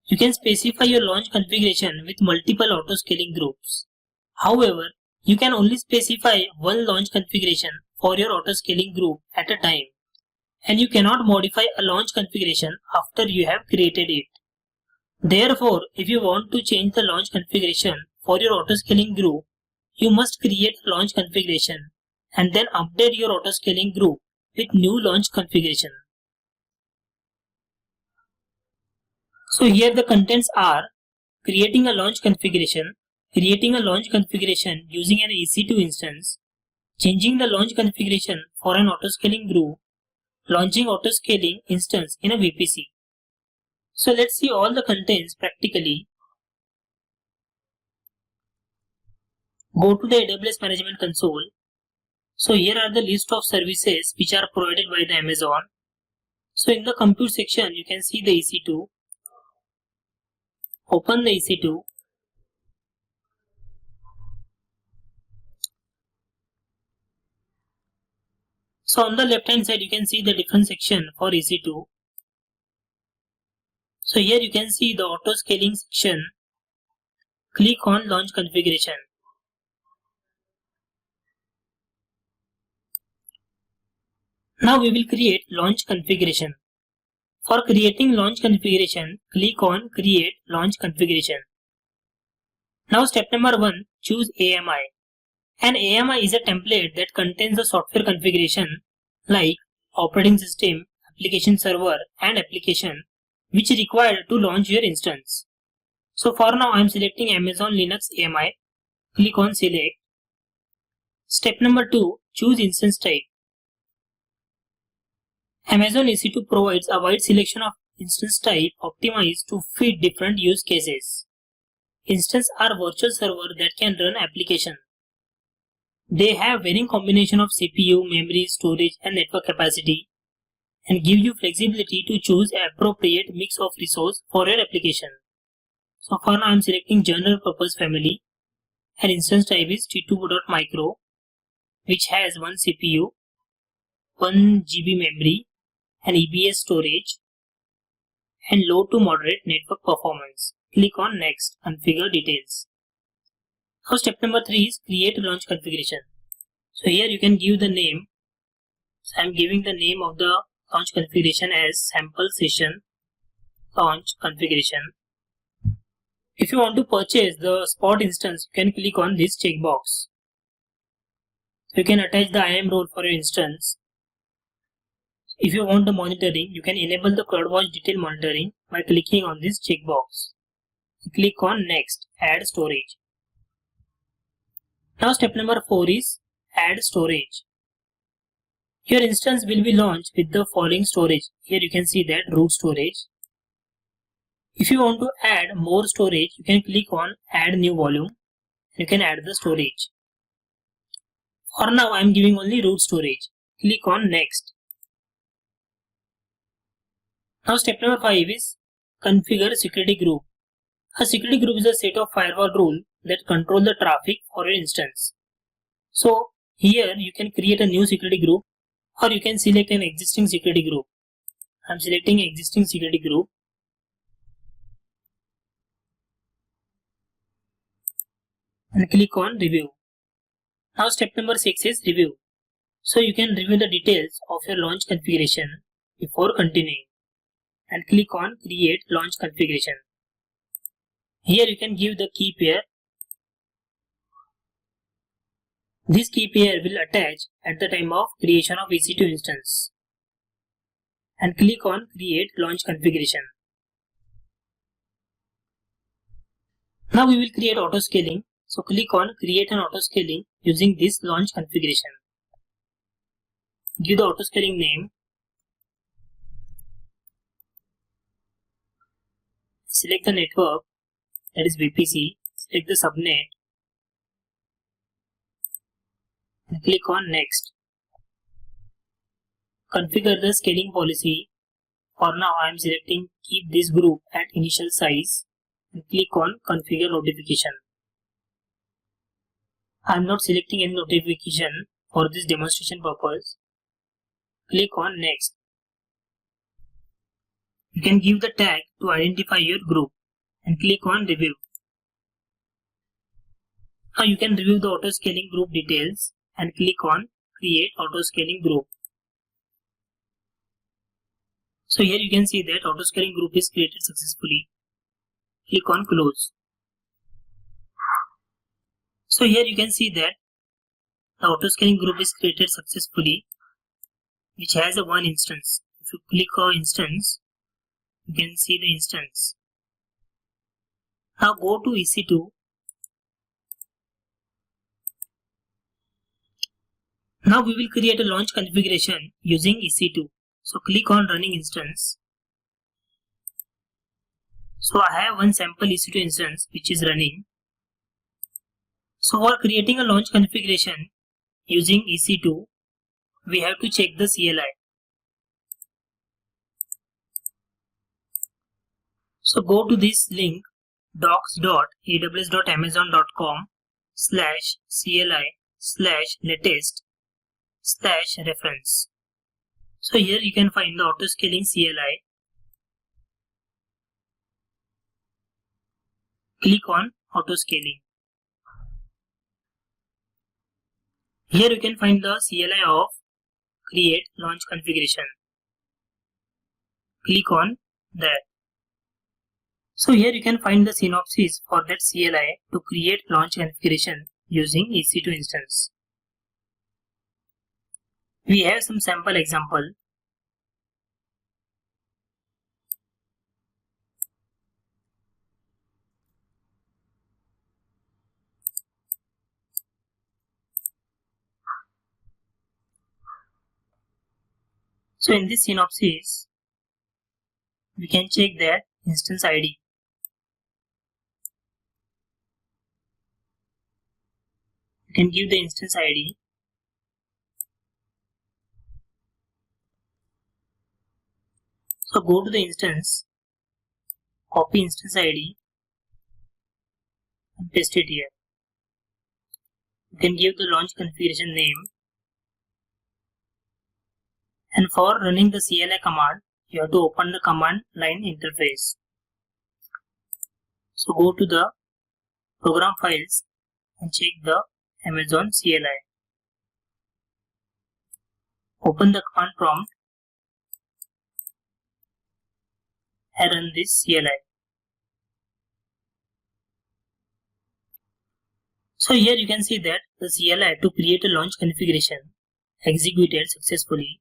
You can specify your launch configuration with multiple autoscaling groups. However, you can only specify one launch configuration for your autoscaling group at a time. and you cannot modify a launch configuration after you have created it. Therefore, if you want to change the launch configuration for your autoscaling group, you must create a launch configuration and then update your autoscaling group with new launch configuration. So here the contents are creating a launch configuration using an EC2 instance, changing the launch configuration for an autoscaling group, launching autoscaling instance in a VPC. So let's see all the contents practically. Go to the AWS Management Console. So here are the list of services which are provided by the Amazon. So in the compute section, you can see the EC2. Open the EC2. So on the left hand side, you can see the different section for EC2. So here you can see the auto scaling section. Click on launch configuration. Now we will create launch configuration. For creating launch configuration, click on create launch configuration. Now step number 1, choose AMI. An AMI is a template that contains the software configuration like operating system, application server and application which is required to launch your instance. So for now I am selecting Amazon Linux AMI. Click on select. Step number 2, choose instance type. Amazon EC2 provides a wide selection of instance type optimized to fit different use cases. Instances are virtual servers that can run applications. They have varying combination of CPU, memory, storage and network capacity and give you flexibility to choose an appropriate mix of resource for your application. So for now I am selecting general purpose family and instance type is T2.micro which has 1 CPU, 1 GB memory and EBS storage and low to moderate network performance. Click on next, configure details. Now step number 3 is create launch configuration. So here you can give the name. So I am giving the name of the launch configuration as sample session launch configuration. If you want to purchase the spot instance, you can click on this checkbox. You can attach the IAM role for your instance. If you want the monitoring, you can enable the CloudWatch detail monitoring by clicking on this checkbox. Click on next, add storage. Now step number 4 is add storage. Your instance will be launched with the following storage. Here you can see that root storage. If you want to add more storage, you can click on add new volume. You can add the storage. For now I am giving only root storage. Click on next. Now step number 5 is configure security group. A security group is a set of firewall rules that control the traffic for your instance. So here you can create a new security group or you can select an existing security group. I am selecting existing security group. And click on review. Now step number 6 is review. So you can review the details of your launch configuration before continuing. And click on create launch configuration. Here you can give the key pair. This key pair will attach at the time of creation of EC2 instance. And click on create launch configuration. Now we will create autoscaling. So click on create an autoscaling using this launch configuration. Give the autoscaling name. Select the network, that is VPC. Select the subnet and click on next. Configure the scaling policy. For now I am selecting keep this group at initial size and click on configure notification. I am not selecting any notification for this demonstration purpose. Click on next. You can give the tag to identify your group and click on review. Now you can review the autoscaling group details and click on create autoscaling group. So here you can see that autoscaling group is created successfully. Click on close. So here you can see that the autoscaling group is created successfully, which has a one instance. If you click on instance, you can see the instance. Now go to EC2. Now we will create a launch configuration using EC2. So click on running instance. So I have one sample EC2 instance which is running. So for creating a launch configuration using EC2, we have to check the CLI. So go to this link docs.aws.amazon.com/CLI/latest/reference. So here you can find the autoscaling CLI. Click on autoscaling. Here you can find the CLI of create launch configuration. Click on that. So here you can find the synopsis for that CLI to create launch configuration using EC2 instance. We have some sample example. So in this synopsis, we can check that instance ID. You can give the instance ID. So go to the instance, copy instance ID and paste it here. You can give the launch configuration name. And for running the CLI command, you have to open the command line interface. So go to the program files and check the Amazon CLI. Open the command prompt and run this CLI. So here you can see that the CLI to create a launch configuration executed successfully.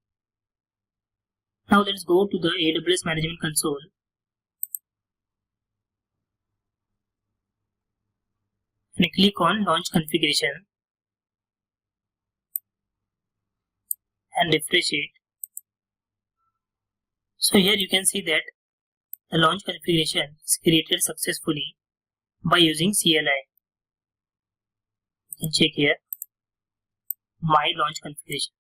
Now let's go to the AWS Management Console. And click on launch configuration and refresh it. So here you can see that the launch configuration is created successfully by using CLI. You can check here my launch configuration.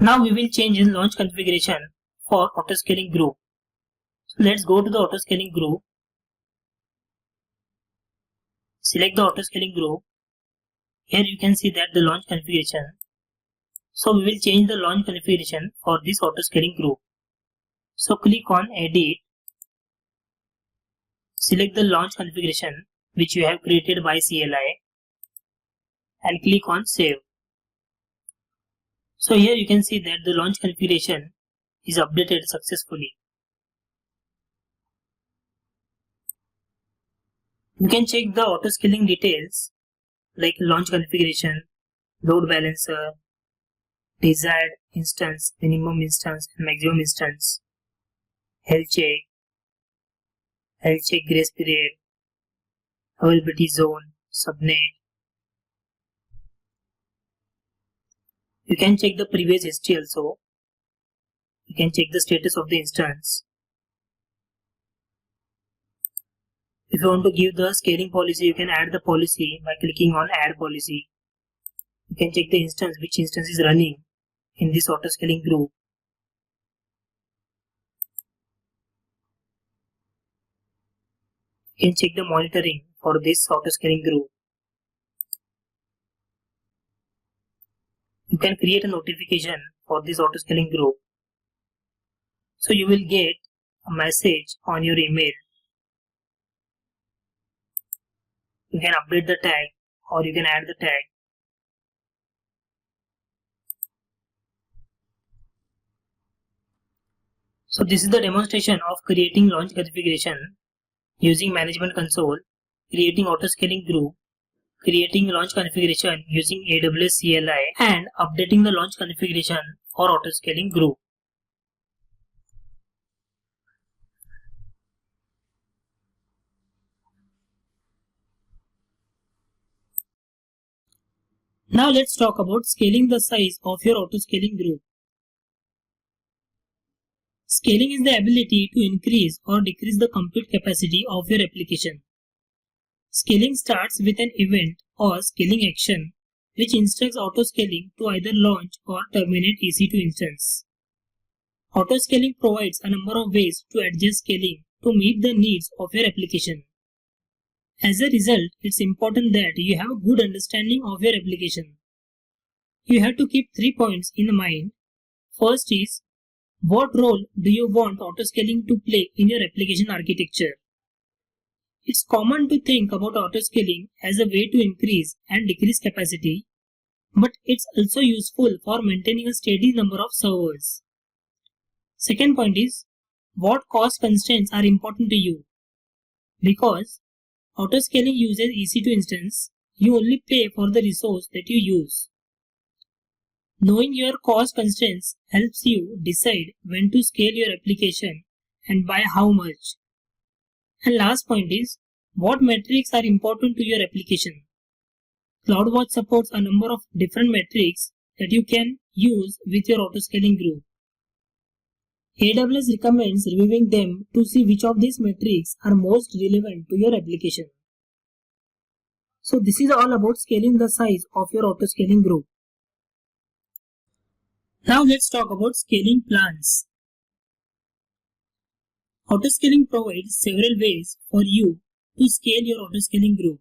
Now we will change the launch configuration for autoscaling group. So let's go to the autoscaling group. Select the autoscaling group. Here you can see that the launch configuration. So we will change the launch configuration for this autoscaling group. So click on edit. Select the launch configuration which you have created by CLI and click on save. So here you can see that the launch configuration is updated successfully. You can check the autoscaling details like launch configuration, load balancer, desired instance, minimum instance and maximum instance, health check grace period, availability zone, subnet. You can check the previous history also. You can check the status of the instance. If you want to give the scaling policy, you can add the policy by clicking on add policy. You can check the instance, which instance is running in this autoscaling group. You can check the monitoring for this autoscaling group. You can create a notification for this autoscaling group. So you will get a message on your email. You can update the tag or you can add the tag. So this is the demonstration of creating launch configuration using management console, creating autoscaling group, creating launch configuration using AWS CLI, and updating the launch configuration for autoscaling group. Now let's talk about scaling the size of your autoscaling group. Scaling is the ability to increase or decrease the compute capacity of your application. Scaling starts with an event or scaling action which instructs autoscaling to either launch or terminate EC2 instance. Autoscaling provides a number of ways to adjust scaling to meet the needs of your application. As a result, it's important that you have a good understanding of your application. You have to keep 3 points in mind. First is, what role do you want autoscaling to play in your application architecture? It's common to think about autoscaling as a way to increase and decrease capacity, but it's also useful for maintaining a steady number of servers. Second point is, what cost constraints are important to you? Because autoscaling uses EC2 instance, you only pay for the resource that you use. Knowing your cost constraints helps you decide when to scale your application and by how much. And last point is, what metrics are important to your application? CloudWatch supports a number of different metrics that you can use with your autoscaling group. AWS recommends reviewing them to see which of these metrics are most relevant to your application. So this is all about scaling the size of your autoscaling group. Now let's talk about scaling plans. Autoscaling provides several ways for you to scale your autoscaling group.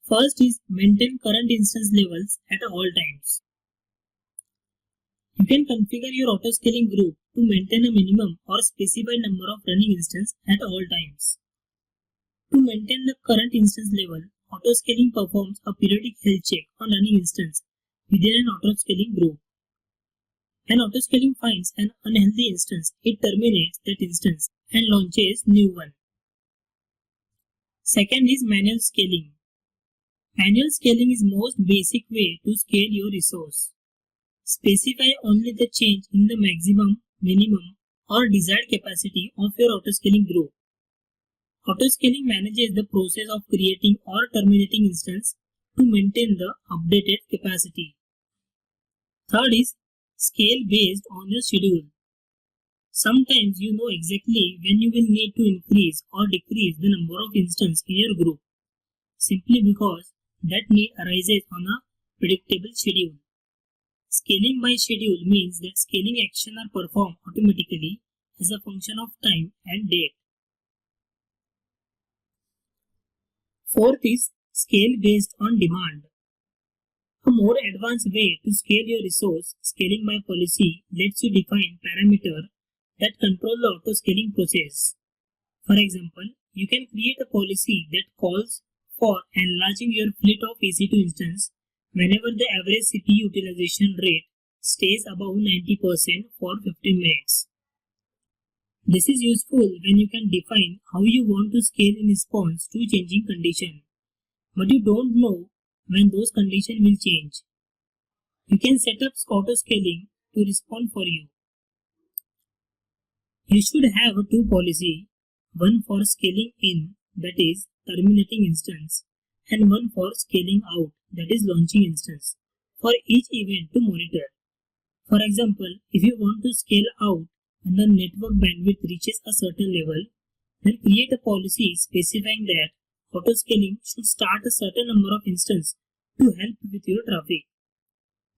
First is maintain current instance levels at all times. You can configure your autoscaling group to maintain a minimum or specified number of running instances at all times. To maintain the current instance level, autoscaling performs a periodic health check on running instance within an autoscaling group. When autoscaling finds an unhealthy instance, it terminates that instance and launches new one. Second is manual scaling. Manual scaling is most basic way to scale your resource. Specify only the change in the maximum, minimum, or desired capacity of your autoscaling group. Autoscaling manages the process of creating or terminating instance to maintain the updated capacity. Third is scale based on your schedule. Sometimes you know exactly when you will need to increase or decrease the number of instances in your group, simply because that need arises on a predictable schedule. Scaling by schedule means that scaling actions are performed automatically as a function of time and date. Fourth is scale based on demand. A more advanced way to scale your resource, scaling by policy, lets you define parameters that control the autoscaling process. For example, you can create a policy that calls for enlarging your fleet of EC2 instances whenever the average CPU utilization rate stays above 90% for 15 minutes. This is useful when you can define how you want to scale in response to changing conditions, but you don't know when those conditions will change. You can set up autoscaling to respond for you. You should have two policies, one for scaling in, that is terminating instance, and one for scaling out, that is launching instance, for each event to monitor. For example, if you want to scale out when the network bandwidth reaches a certain level, then create a policy specifying that autoscaling should start a certain number of instances to help with your traffic.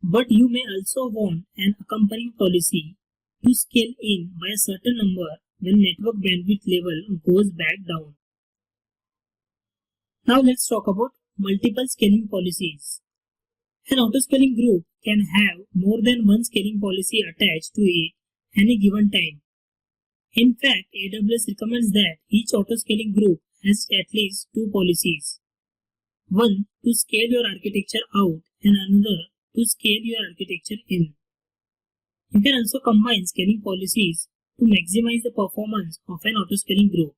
But you may also want an accompanying policy to scale in by a certain number when network bandwidth level goes back down. Now let's talk about multiple scaling policies. An autoscaling group can have more than one scaling policy attached to it at any given time. In fact, AWS recommends that each autoscaling group has at least two policies. One to scale your architecture out and another to scale your architecture in. You can also combine scaling policies to maximize the performance of an autoscaling group.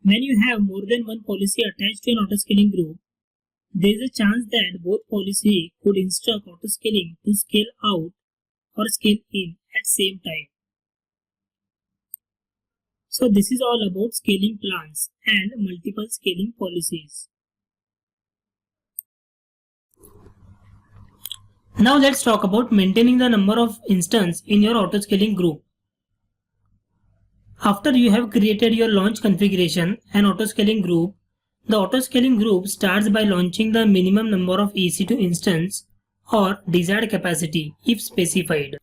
When you have more than one policy attached to an autoscaling group, there is a chance that both policies could instruct autoscaling to scale out or scale in at same time. So this is all about scaling plans and multiple scaling policies. Now let's talk about maintaining the number of instances in your autoscaling group. After you have created your launch configuration and autoscaling group, the autoscaling group starts by launching the minimum number of EC2 instance or desired capacity if specified.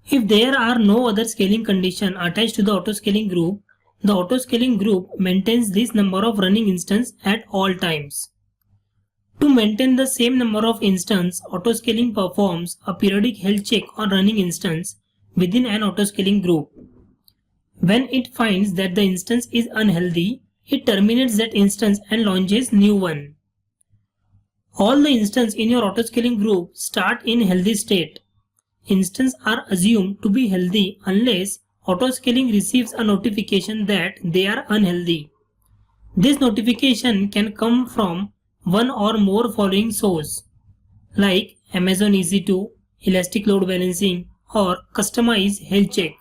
If there are no other scaling condition attached to the autoscaling group, the autoscaling group maintains this number of running instances at all times. To maintain the same number of instances, autoscaling performs a periodic health check on running instance within an autoscaling group. When it finds that the instance is unhealthy, it terminates that instance and launches new one. All the instances in your autoscaling group start in healthy state. Instances are assumed to be healthy unless autoscaling receives a notification that they are unhealthy. This notification can come from one or more following source like Amazon EC2, Elastic Load Balancing, or Customized Health Check.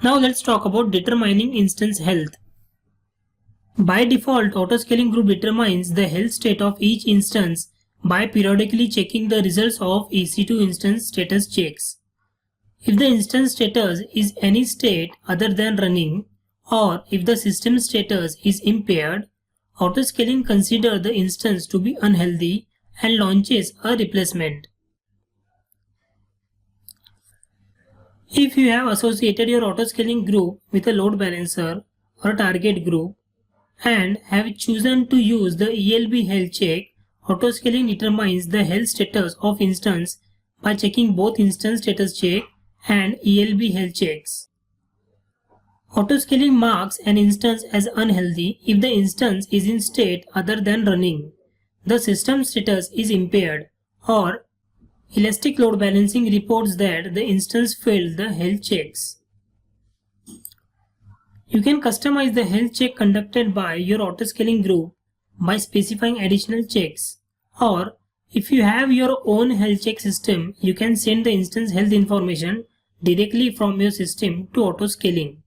Now let's talk about determining instance health. By default, autoscaling group determines the health state of each instance by periodically checking the results of EC2 instance status checks. If the instance status is any state other than running, or if the system status is impaired, autoscaling considers the instance to be unhealthy and launches a replacement. If you have associated your autoscaling group with a load balancer or a target group and have chosen to use the ELB health check, autoscaling determines the health status of instance by checking both instance status check and ELB health checks. Autoscaling marks an instance as unhealthy if the instance is in state other than running, the system status is impaired, or Elastic Load Balancing reports that the instance failed the health checks. You can customize the health check conducted by your autoscaling group by specifying additional checks, or if you have your own health check system, you can send the instance health information directly from your system to autoscaling.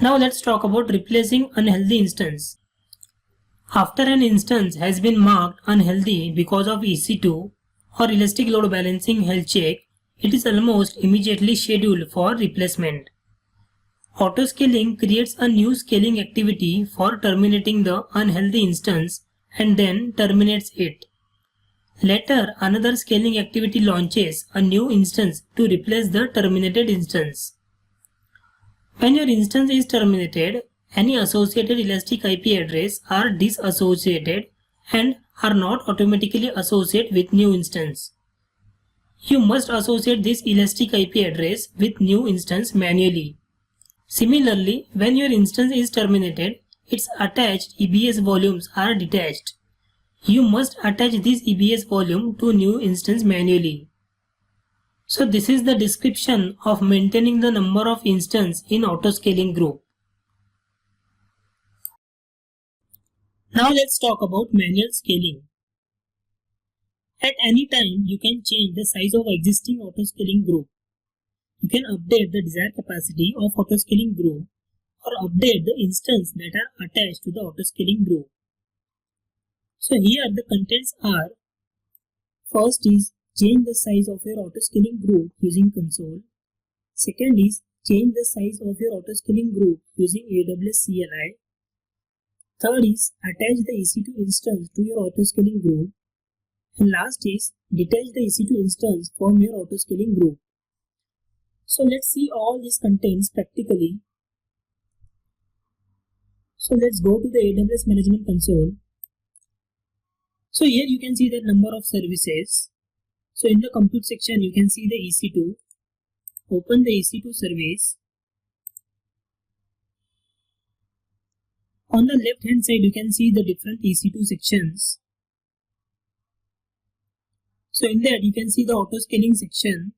Now let's talk about replacing unhealthy instance. After an instance has been marked unhealthy because of EC2 or Elastic Load Balancing health check, it is almost immediately scheduled for replacement. Autoscaling creates a new scaling activity for terminating the unhealthy instance and then terminates it. Later, another scaling activity launches a new instance to replace the terminated instance. When your instance is terminated, any associated elastic IP address are disassociated and are not automatically associated with new instance. You must associate this elastic IP address with new instance manually. Similarly, when your instance is terminated, its attached EBS volumes are detached. You must attach this EBS volume to new instance manually. So this is the description of maintaining the number of instances in autoscaling group. Now let's talk about manual scaling. At any time, you can change the size of existing autoscaling group. You can update the desired capacity of autoscaling group or update the instance that are attached to the autoscaling group. So here the contents are: first is change the size of your autoscaling group using console. Second is change the size of your autoscaling group using AWS CLI. Third is attach the EC2 instance to your autoscaling group. And last is detach the EC2 instance from your autoscaling group. So let's see all these contents practically. So let's go to the AWS Management Console. So here you can see the number of services. So in the compute section you can see the EC2. Open the EC2 service. On the left hand side you can see the different EC2 sections. So in that you can see the autoscaling section.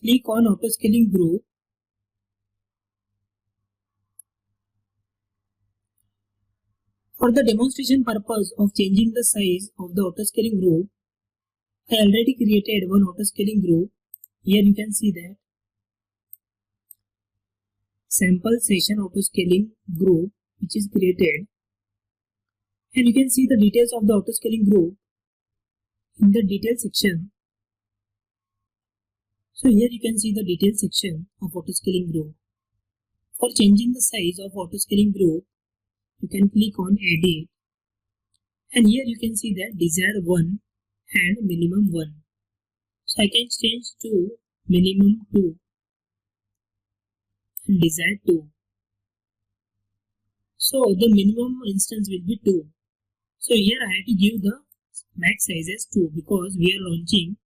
Click on autoscaling group. For the demonstration purpose of changing the size of the autoscaling group, I already created one autoscaling group. Here you can see that sample session autoscaling group which is created, and you can see the details of the autoscaling group in the detail section. So here you can see the detail section of autoscaling group. For changing the size of autoscaling group, you can click on edit, and here you can see that desired 1 and minimum 1. So I can change to minimum 2 and desired 2. So the minimum instance will be 2. So here I have to give the max size as 2 because we are launching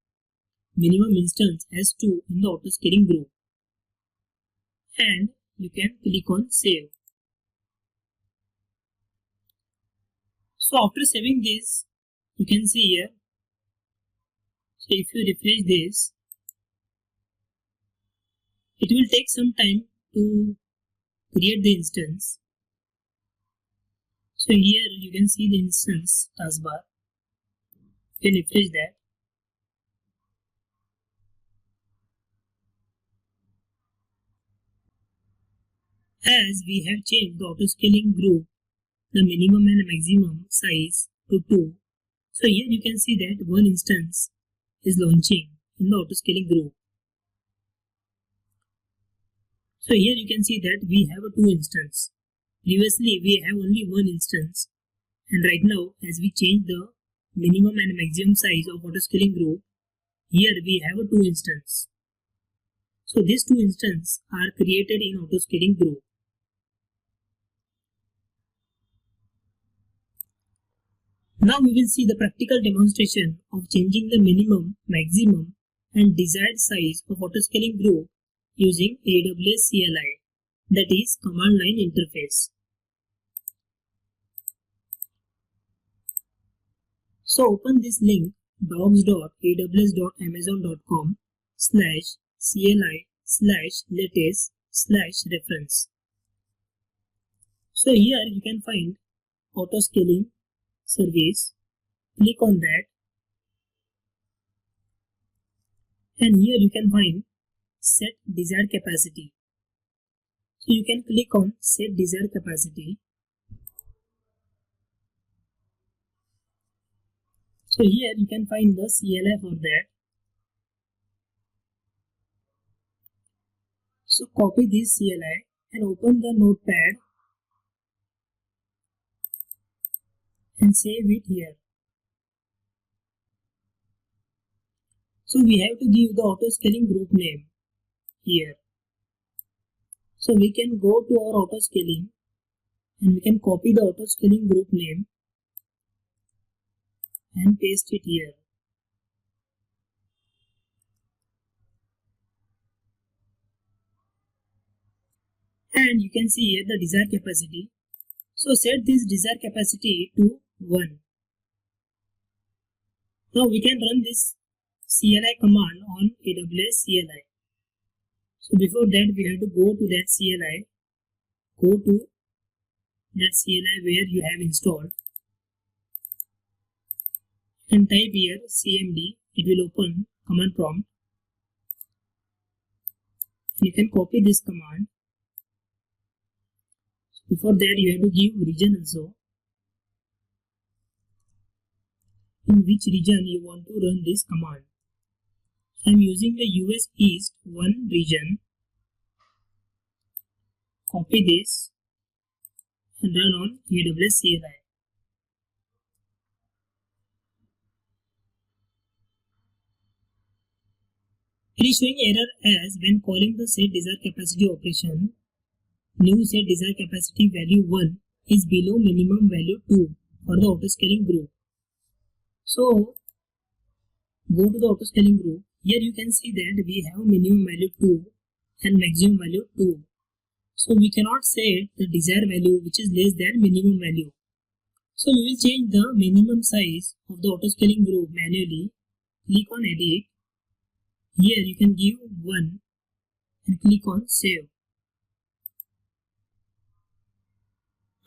minimum instance as 2 in the autoscaling group. And you can click on save. So after saving this, you can see here. So if you refresh this, it will take some time to create the instance. So here you can see the instance taskbar. You can refresh that. As we have changed the autoscaling group, the minimum and maximum size to 2. So here you can see that one instance is launching in the autoscaling group. So here you can see that we have a 2 instance. Previously we have only 1 instance, and right now as we change the minimum and maximum size of autoscaling group, here we have a 2 instance. So these 2 instances are created in autoscaling group. Now we will see the practical demonstration of changing the minimum, maximum and desired size of autoscaling group using AWS CLI, that is command line interface. So open this link docs.aws.amazon.com/CLI/latest/reference. So here you can find autoscaling service. Click on that, and here you can find set desired capacity. So you can click on set desired capacity. So here you can find the CLI for that. So copy this CLI and open the notepad and save it here. So we have to give the autoscaling group name here. So we can go to our autoscaling and we can copy the autoscaling group name and paste it here. And you can see here the desired capacity. So set this desired capacity to 1. Now we can run this CLI command on AWS CLI. So before that we have to go to that CLI. Go to that CLI where you have installed and type here cmd. It will open command prompt. And you can copy this command. Before that you have to give region also, in which region you want to run this command. So I am using the US East 1 region. Copy this and run on AWS CLI. It is showing error as when calling the set desired capacity operation, new set desired capacity value 1 is below minimum value 2 for the autoscaling group. So go to the autoscaling group. Here you can see that we have minimum value 2 and maximum value 2. So we cannot set the desired value which is less than minimum value. So we will change the minimum size of the autoscaling group manually click on edit. Here you can give 1 and click on save.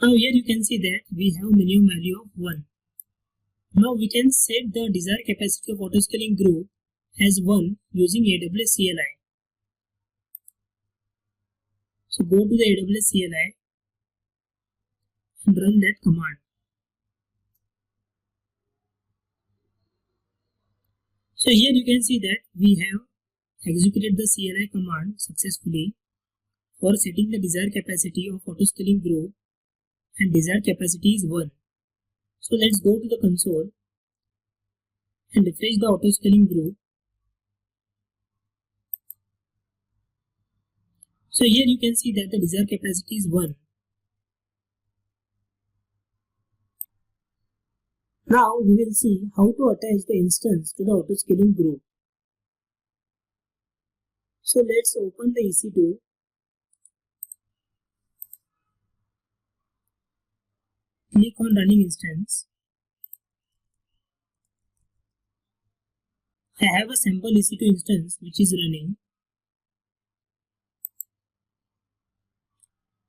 Now here you can see that we have minimum value of 1. Now we can set the desired capacity of autoscaling group as 1 using AWS CLI. So go to the AWS CLI and run that command. So here you can see that we have executed the CLI command successfully for setting the desired capacity of autoscaling group, and desired capacity is 1. So let's go to the console and refresh the autoscaling group. So here you can see that the desired capacity is 1. Now we will see how to attach the instance to the autoscaling group. So let's open the EC2. Click on running instance. I have a sample EC2 instance which is running.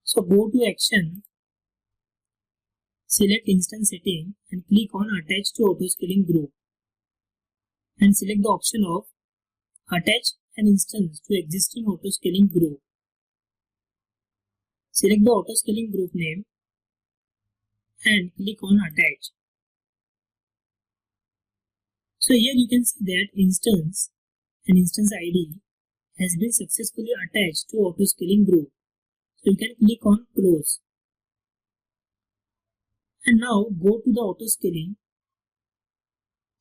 So go to action, select instance setting and click on attach to autoscaling group and select the option of attach an instance to existing autoscaling group. Select the autoscaling group name and click on attach. So here you can see that instance and instance ID has been successfully attached to autoscaling group. So you can click on close. And now go to the autoscaling,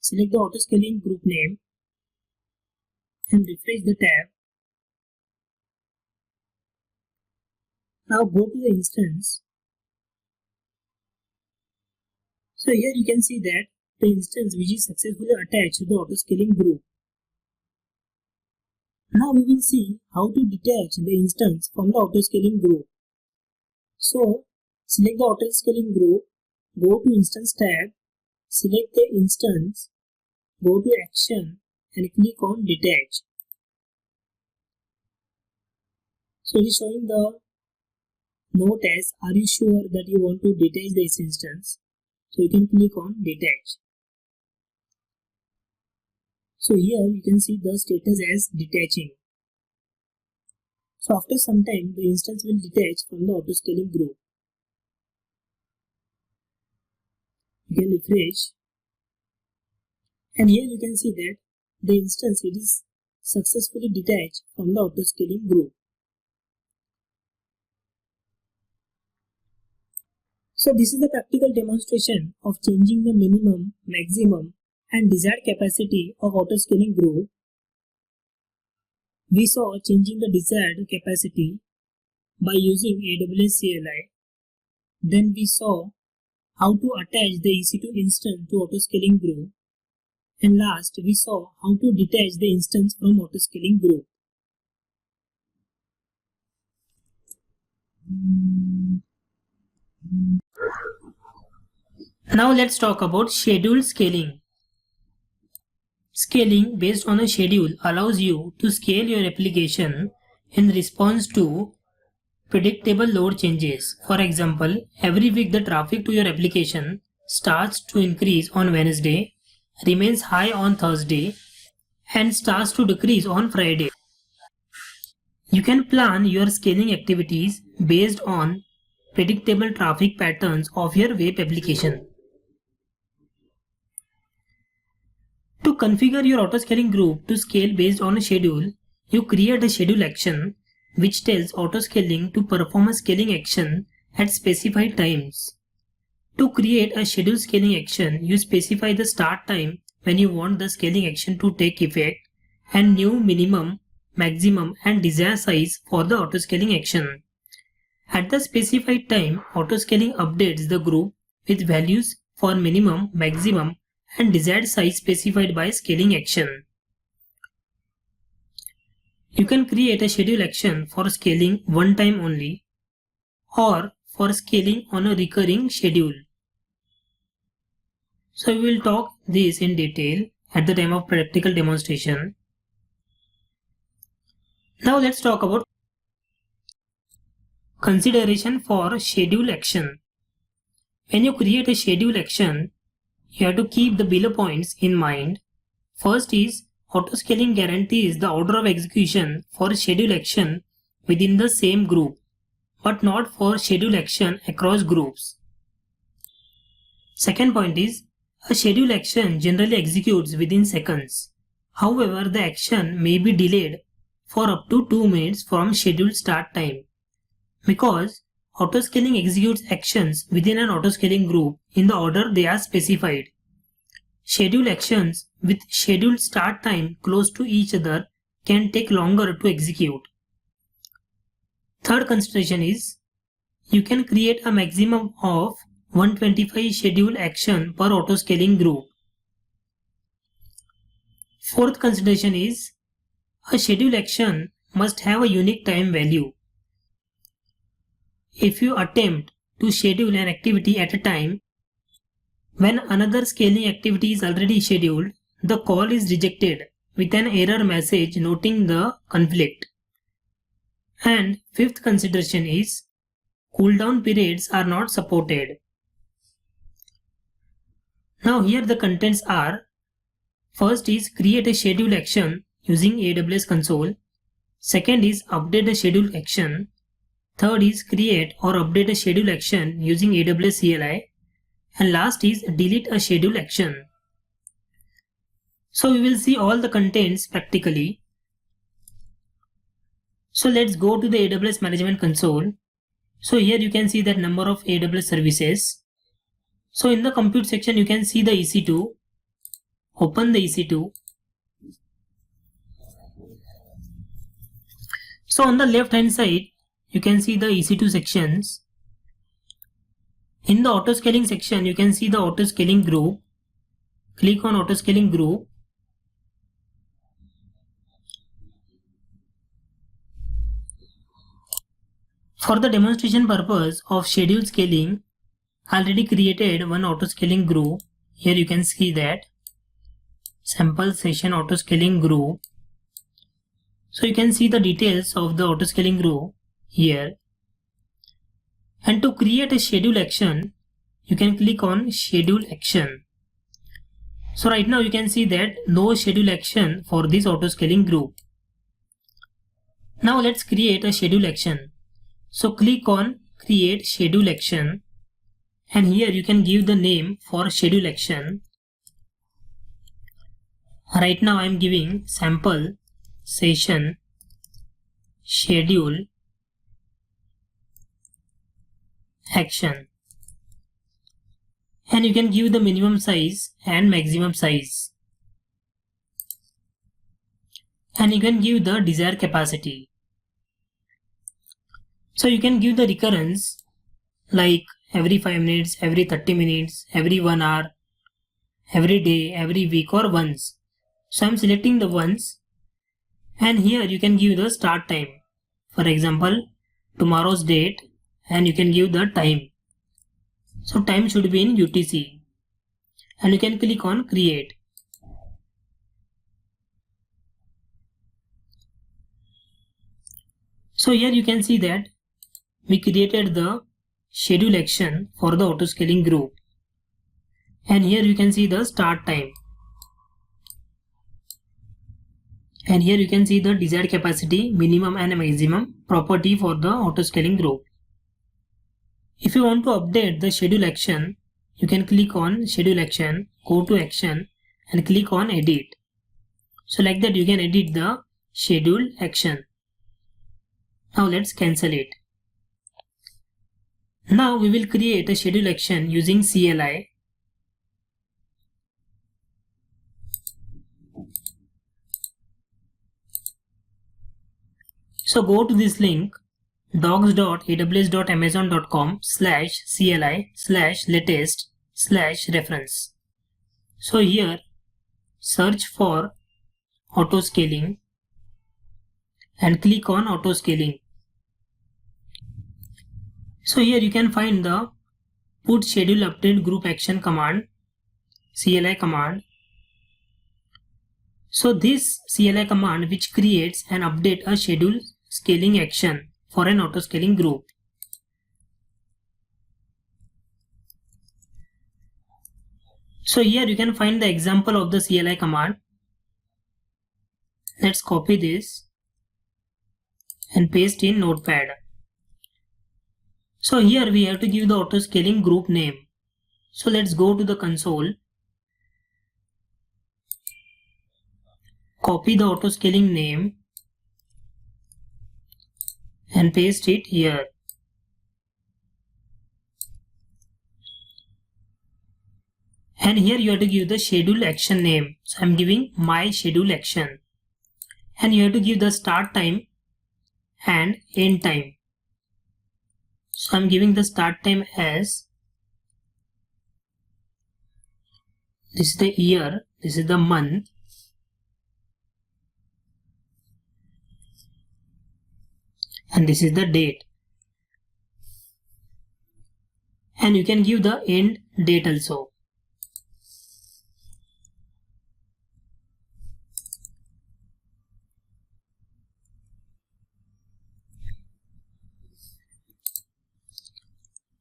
select the autoscaling group name and refresh the tab. Now go to the instance. So here you can see that the instance which is successfully attached to the autoscaling group. Now we will see how to detach the instance from the autoscaling group. So select the autoscaling group, go to instance tab, select the instance, go to action and click on detach. So it is showing the note as are you sure that you want to detach this instance. So you can click on detach. So here you can see the status as detaching. So after some time the instance will detach from the autoscaling group. You can refresh and here you can see that the instance it is successfully detached from the autoscaling group. So this is the practical demonstration of changing the minimum, maximum and desired capacity of autoscaling group. We saw changing the desired capacity by using AWS CLI. Then we saw how to attach the EC2 instance to autoscaling group. And last we saw how to detach the instance from autoscaling group. Now let's talk about scheduled scaling. Scaling based on a schedule allows you to scale your application in response to predictable load changes. For example, every week the traffic to your application starts to increase on Wednesday, remains high on Thursday, and starts to decrease on Friday. You can plan your scaling activities based on predictable traffic patterns of your web application. To configure your autoscaling group to scale based on a schedule, you create a schedule action which tells autoscaling to perform a scaling action at specified times. To create a schedule scaling action, you specify the start time when you want the scaling action to take effect and new minimum, maximum and desired size for the autoscaling action. At the specified time, autoscaling updates the group with values for minimum, maximum and desired size specified by scaling action. You can create a schedule action for scaling one time only or for scaling on a recurring schedule. So we will talk this in detail. at the time of practical demonstration. Now let's talk about consideration for schedule action. When you create a schedule action, you have to keep the below points in mind. First is autoscaling guarantees the order of execution for schedule action within the same group, but not for schedule action across groups. Second point is a schedule action generally executes within seconds. However, the action may be delayed for up to 2 minutes from scheduled start time. Because autoscaling executes actions within an autoscaling group in the order they are specified. Schedule actions with scheduled start time close to each other can take longer to execute. Third consideration is you can create a maximum of 125 schedule action per autoscaling group. Fourth consideration is a schedule action must have a unique time value. If you attempt to schedule an activity at a time when another scaling activity is already scheduled, the call is rejected with an error message noting the conflict. And fifth consideration is cooldown periods are not supported. Now here the contents are: first is create a schedule action using AWS console. Second is update a schedule action. Third is create or update a schedule action using AWS CLI. And last is delete a schedule action. So we will see all the contents practically. So let's go to the AWS management console. So here you can see that number of AWS services. So in the compute section you can see the EC2. Open the EC2. So on the left hand side you can see the EC2 sections. In the autoscaling section you can see the autoscaling group. Click on autoscaling group. For the demonstration purpose of schedule scaling, I already created one autoscaling group. Here you can see that sample session autoscaling group. So you can see the details of the autoscaling group here. And to create a schedule action, you can click on schedule action. So right now you can see that no schedule action for this autoscaling group. Now let's create a schedule action. So click on create schedule action, and here you can give the name for schedule action. Right now I am giving sample session schedule action, and you can give the minimum size and maximum size, and you can give the desired capacity. So you can give the recurrence like every 5 minutes, every 30 minutes, every 1 hour, every day, every week, or once. So I'm selecting the once, and here you can give the start time. For example, tomorrow's date, and you can give the time. So time should be in UTC, and you can click on create. So here you can see that we created the schedule action for the autoscaling group, and here you can see the start time, and here you can see the desired capacity, minimum and maximum property for the autoscaling group. If you want to update the schedule action, you can click on schedule action, go to action, and click on edit. So like that you can edit the schedule action. Now let's cancel it. Now we will create a schedule action using CLI. So go to this link docs.aws.amazon.com/CLI/latest/reference. So here search for autoscaling and click on autoscaling. So here you can find the put schedule update group action command, CLI command. So this CLI command which creates and update a schedule scaling action for an autoscaling group. So here you can find the example of the CLI command. Let's copy this and paste in Notepad. So here we have to give the autoscaling group name. So let's go to the console. Copy the autoscaling name and paste it here. And here you have to give the schedule action name. So I'm giving my schedule action. And you have to give the start time and end time. So I'm giving the start time as this is the year, this is the month, and this is the date. And you can give the end date also.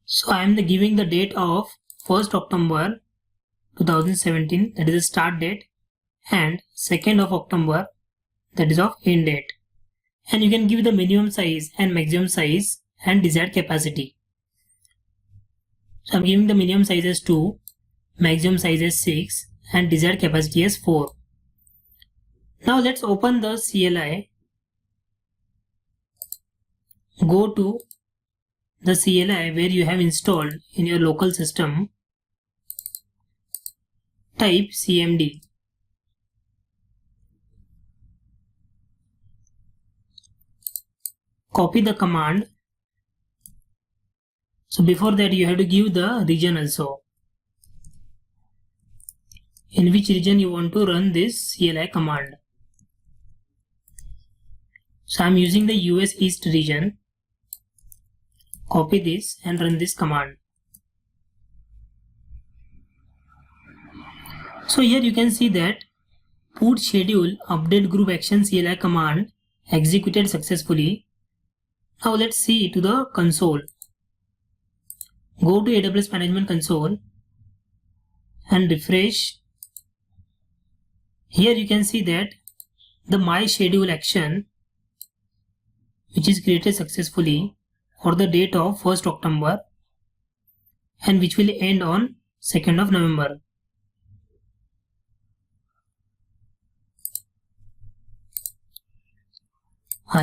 So I am giving the date of 1st October 2017, that is the start date, and 2nd of October, that is of end date. And you can give the minimum size and maximum size and desired capacity. So I'm giving the minimum size as 2, maximum size as 6, and desired capacity as 4. Now let's open the CLI. Go to the CLI where you have installed in your local system. Type cmd. Copy the command. So before that you have to give the region also. In which region you want to run this CLI command. So I am using the US East region. Copy this and run this command. So here you can see that put schedule update group action CLI command executed successfully. Now let's see to the console. Go to AWS Management Console and refresh. Here you can see that the my schedule action which is created successfully for the date of 1st October and which will end on 2nd of November.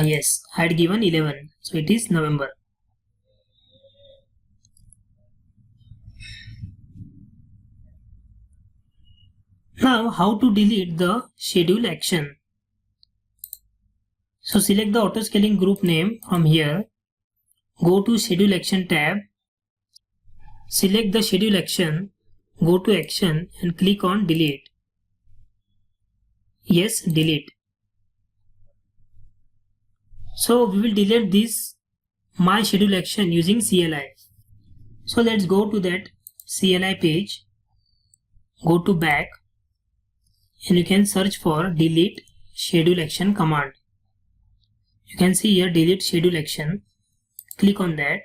Yes, I had given 11, so it is November. Now how to delete the schedule action. So select the autoscaling group name from here. Go to schedule action tab. Select the schedule action. Go to action and click on delete. Yes, delete. So we will delete this my schedule action using CLI. So let's go to that CLI page. Go to back and you can search for delete schedule action command. You can see here delete schedule action. Click on that.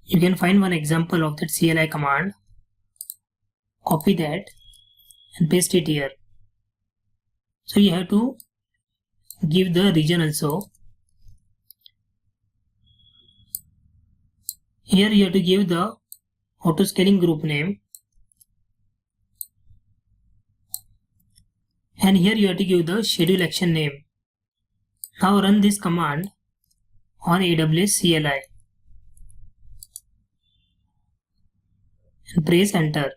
You can find one example of that CLI command. Copy that and paste it here. So you have to give the region also. Here you have to give the autoscaling group name. And here you have to give the schedule action name. Now run this command on AWS CLI. And press enter.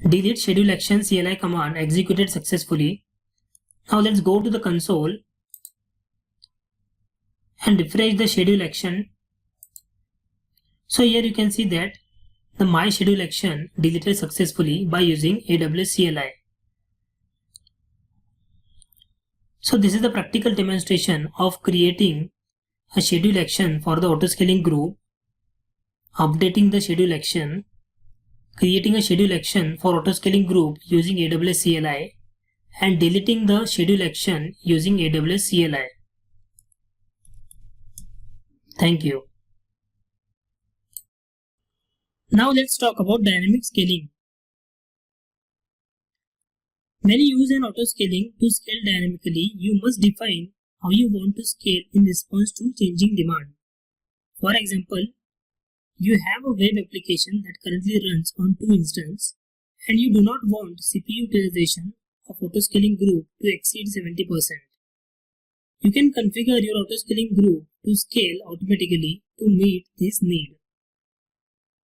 Delete schedule action CLI command executed successfully. Now let's go to the console and refresh the schedule action. So here you can see that the my schedule action deleted successfully by using AWS CLI. So this is the practical demonstration of creating a schedule action for the autoscaling group updating the schedule action, creating a schedule action for autoscaling group using AWS CLI, and deleting the schedule action using AWS CLI. Thank you. Now let's talk about dynamic scaling. When you use an autoscaling to scale dynamically, you must define how you want to scale in response to changing demand. For example, you have a web application that currently runs on 2 instances and you do not want CPU utilization of autoscaling group to exceed 70%. You can configure your autoscaling group to scale automatically to meet this need.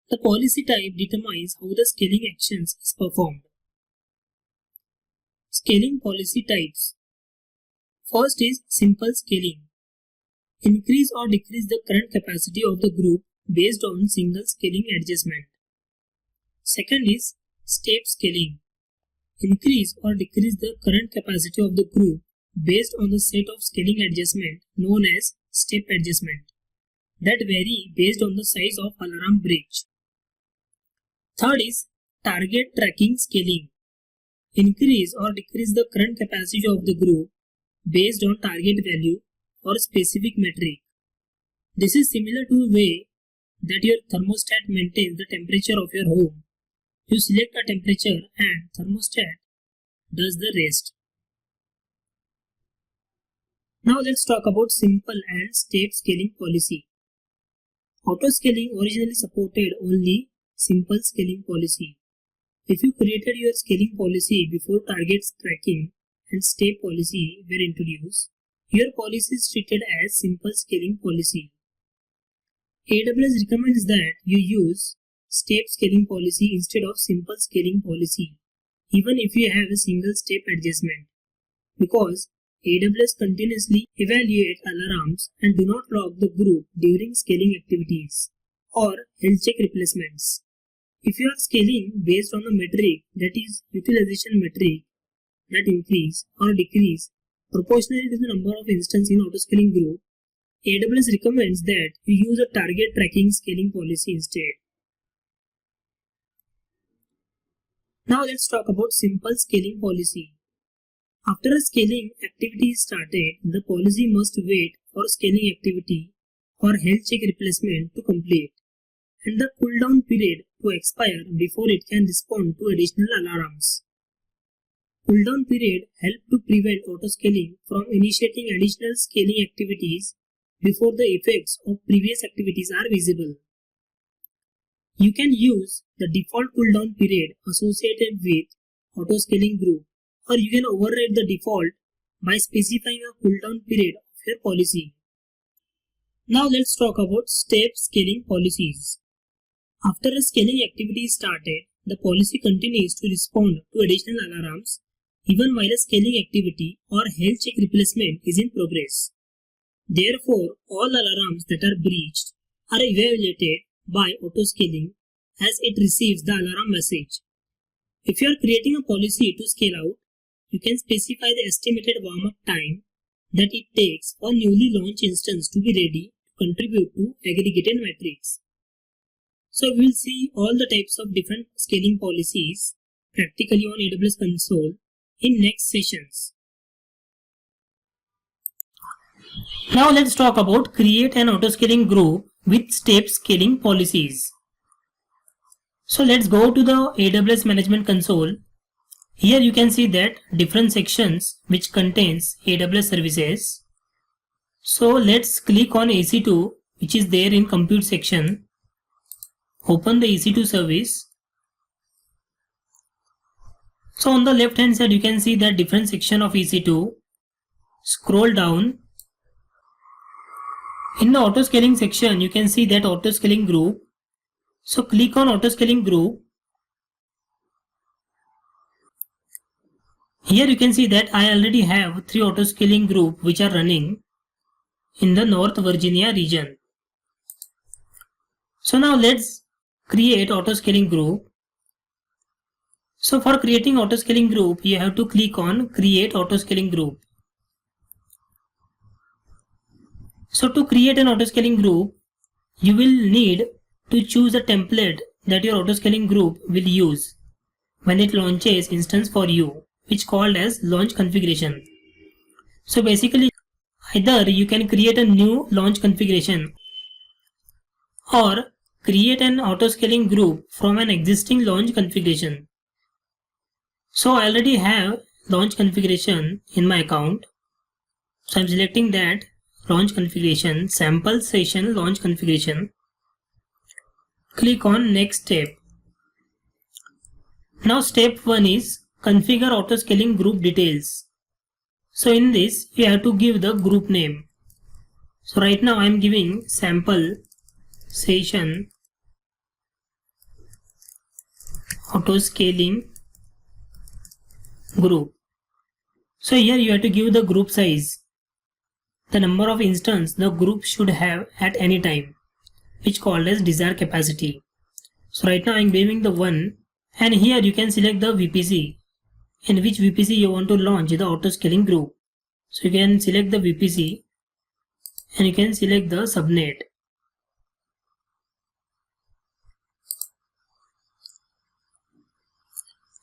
The policy type determines how the scaling actions is performed. Scaling policy types. First is simple scaling. Increase or decrease the current capacity of the group based on single scaling adjustment. Second is step scaling. Increase or decrease the current capacity of the group based on the set of scaling adjustment known as step adjustment that vary based on the size of alarm bridge. Third is target tracking scaling. Increase or decrease the current capacity of the group based on target value or specific metric. This is similar to the way that your thermostat maintains the temperature of your home. You select a temperature and thermostat does the rest. Now let's talk about simple and step scaling policy. Autoscaling originally supported only simple scaling policy. If you created your scaling policy before target tracking and step policy were introduced, your policy is treated as simple scaling policy. AWS recommends that you use step scaling policy instead of simple scaling policy, even if you have a single step adjustment, because AWS continuously evaluate alarms and do not lock the group during scaling activities or health check replacements. If you are scaling based on a metric, that is utilization metric, that increase or decrease proportionally to the number of instances in autoscaling group, AWS recommends that you use a target tracking scaling policy instead. Now let's talk about simple scaling policy. After a scaling activity is started, the policy must wait for scaling activity or health check replacement to complete and the cooldown period to expire before it can respond to additional alarms. Cooldown period help to prevent autoscaling from initiating additional scaling activities before the effects of previous activities are visible. You can use the default cooldown period associated with autoscaling group, or you can override the default by specifying a cooldown period of your policy. Now let's talk about step scaling policies. After a scaling activity is started, the policy continues to respond to additional alarms even while a scaling activity or health check replacement is in progress. Therefore, all alarms that are breached are evaluated by autoscaling as it receives the alarm message. If you are creating a policy to scale out, you can specify the estimated warm-up time that it takes for newly launched instance to be ready to contribute to aggregated metrics. So we will see all the types of different scaling policies practically on AWS console in next sessions. Now let's talk about create an autoscaling group with step scaling policies. So let's go to the AWS management console. Here you can see that different sections which contains AWS services. So let's click on EC2 which is there in compute section. Open the EC2 service. So on the left hand side you can see that different section of EC2. Scroll down. In the autoscaling section you can see that autoscaling group. So click on autoscaling group. Here you can see that I already have 3 autoscaling group which are running in the North Virginia region. So now let's create autoscaling group. So for creating autoscaling group, you have to click on create autoscaling group. So to create an autoscaling group, you will need to choose a template that your autoscaling group will use when it launches instance for you, which called as launch configuration. So basically, either you can create a new launch configuration or create an autoscaling group from an existing launch configuration. So I already have launch configuration in my account. So I'm selecting that launch configuration, sample session launch configuration. Click on next step. Now step 1 is configure autoscaling group details. So in this you have to give the group name. So right now I am giving sample session autoscaling group. So here you have to give the group size, the number of instances the group should have at any time, which called as desired capacity. So right now I am giving the 1, and here you can select the VPC, in which VPC you want to launch the autoscaling group. So you can select the VPC and you can select the subnet.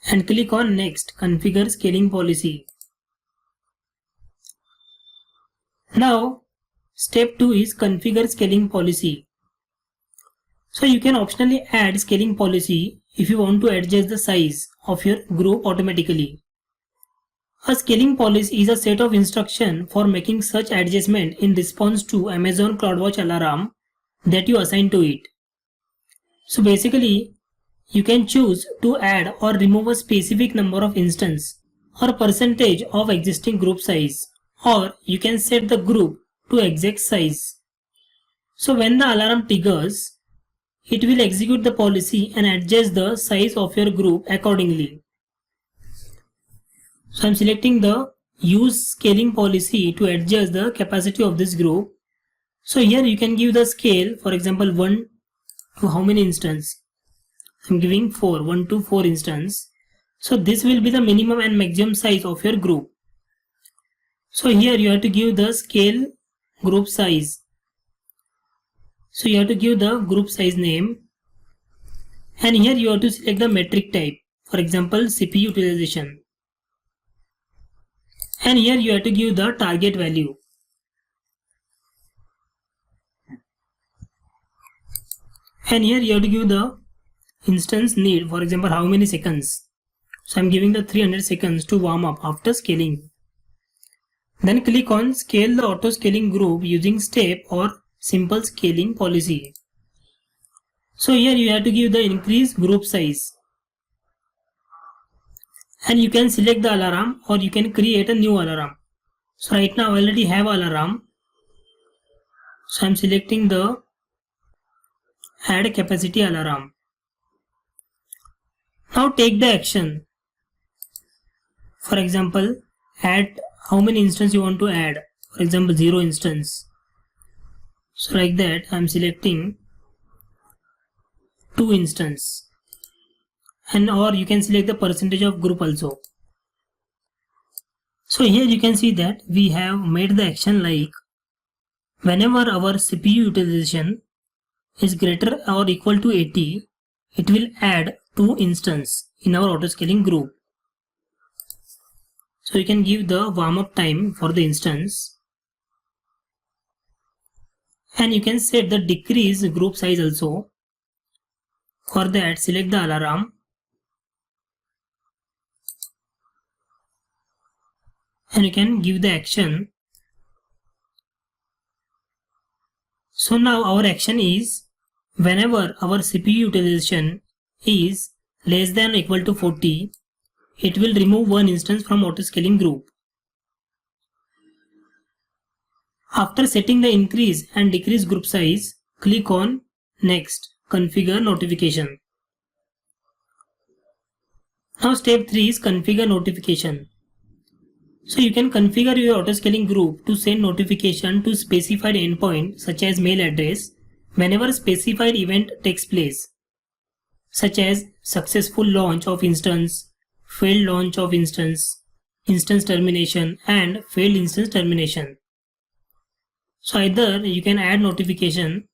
And click on next, configure scaling policy. Now step 2 is configure scaling policy. So you can optionally add scaling policy if you want to adjust the size of your group automatically. A scaling policy is a set of instructions for making such adjustment in response to Amazon CloudWatch alarm that you assign to it. So basically, you can choose to add or remove a specific number of instances or percentage of existing group size, or you can set the group to exact size. So when the alarm triggers, it will execute the policy and adjust the size of your group accordingly. So I am selecting the use scaling policy to adjust the capacity of this group. So here you can give the scale, for example 1 to how many instances? I am giving 4, 1 to 4 instances. So this will be the minimum and maximum size of your group. So here you have to give the scale group size. So you have to give the group size name, and here you have to select the metric type, for example CPU utilization, and here you have to give the target value. And here you have to give the instance need, for example how many seconds. So I am giving the 300 seconds to warm up after scaling. Then click on scale the auto scaling group using step or simple scaling policy. So here you have to give the increase group size, and you can select the alarm or you can create a new alarm. So right now I already have alarm, so I am selecting the add capacity alarm. Now take the action. For example, add how many instances you want to add, for example 0 instance. So like that I am selecting 2 instance, and or you can select the percentage of group also. So here you can see that we have made the action like whenever our CPU utilization is greater or equal to 80, it will add 2 instances in our autoscaling group. So you can give the warm up time for the instance, and you can set the decrease group size also. For that, select the alarm and you can give the action. So now our action is whenever our CPU utilization is less than or equal to 40, it will remove 1 instance from autoscaling group. After setting the increase and decrease group size, click on next, configure notification. Now step 3 is configure notification. So you can configure your autoscaling group to send notification to specified endpoint such as mail address whenever specified event takes place, such as successful launch of instance, failed launch of instance, instance termination, and failed instance termination. So either you can add notification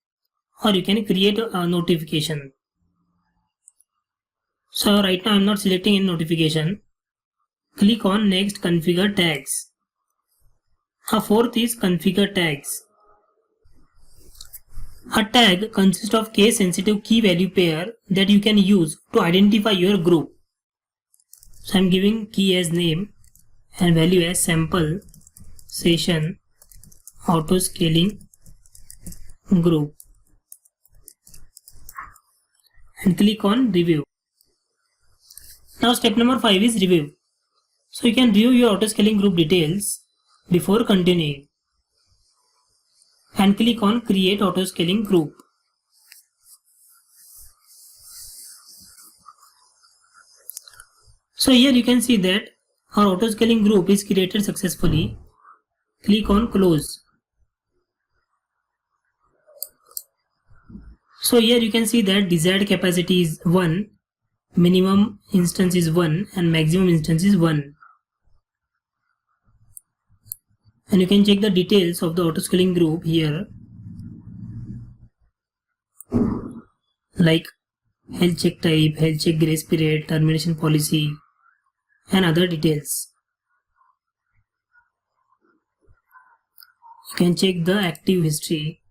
or you can create a notification. So right now I'm not selecting any notification. Click on next, configure tags. Fourth is configure tags. A tag consists of case sensitive key value pair that you can use to identify your group. So I'm giving key as name and value as sample session autoscaling group and click on review. Now step number 5 is review. So you can review your autoscaling group details before continuing and click on create autoscaling group. So here you can see that our autoscaling group is created successfully. Click on close. So here you can see that desired capacity is 1, minimum instance is 1 and maximum instance is 1. And you can check the details of the autoscaling group here, like health check type, health check grace period, termination policy and other details. You can check the active history.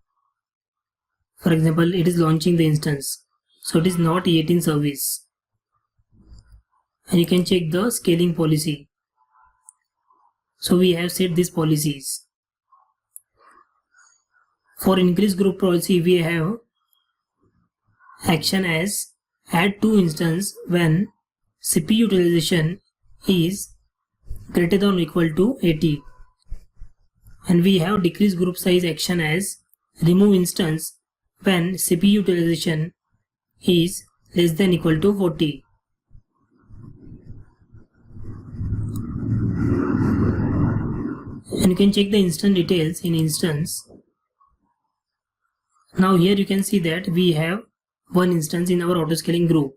For example, it is launching the instance, so it is not yet in service. And you can check the scaling policy. So we have set these policies. For increase group policy, we have action as add 2 instance when CPU utilization is greater than or equal to 80. And we have decrease group size action as remove instance when CPU utilization is less than or equal to 40. And you can check the instance details in instance. Now here you can see that we have one instance in our autoscaling group.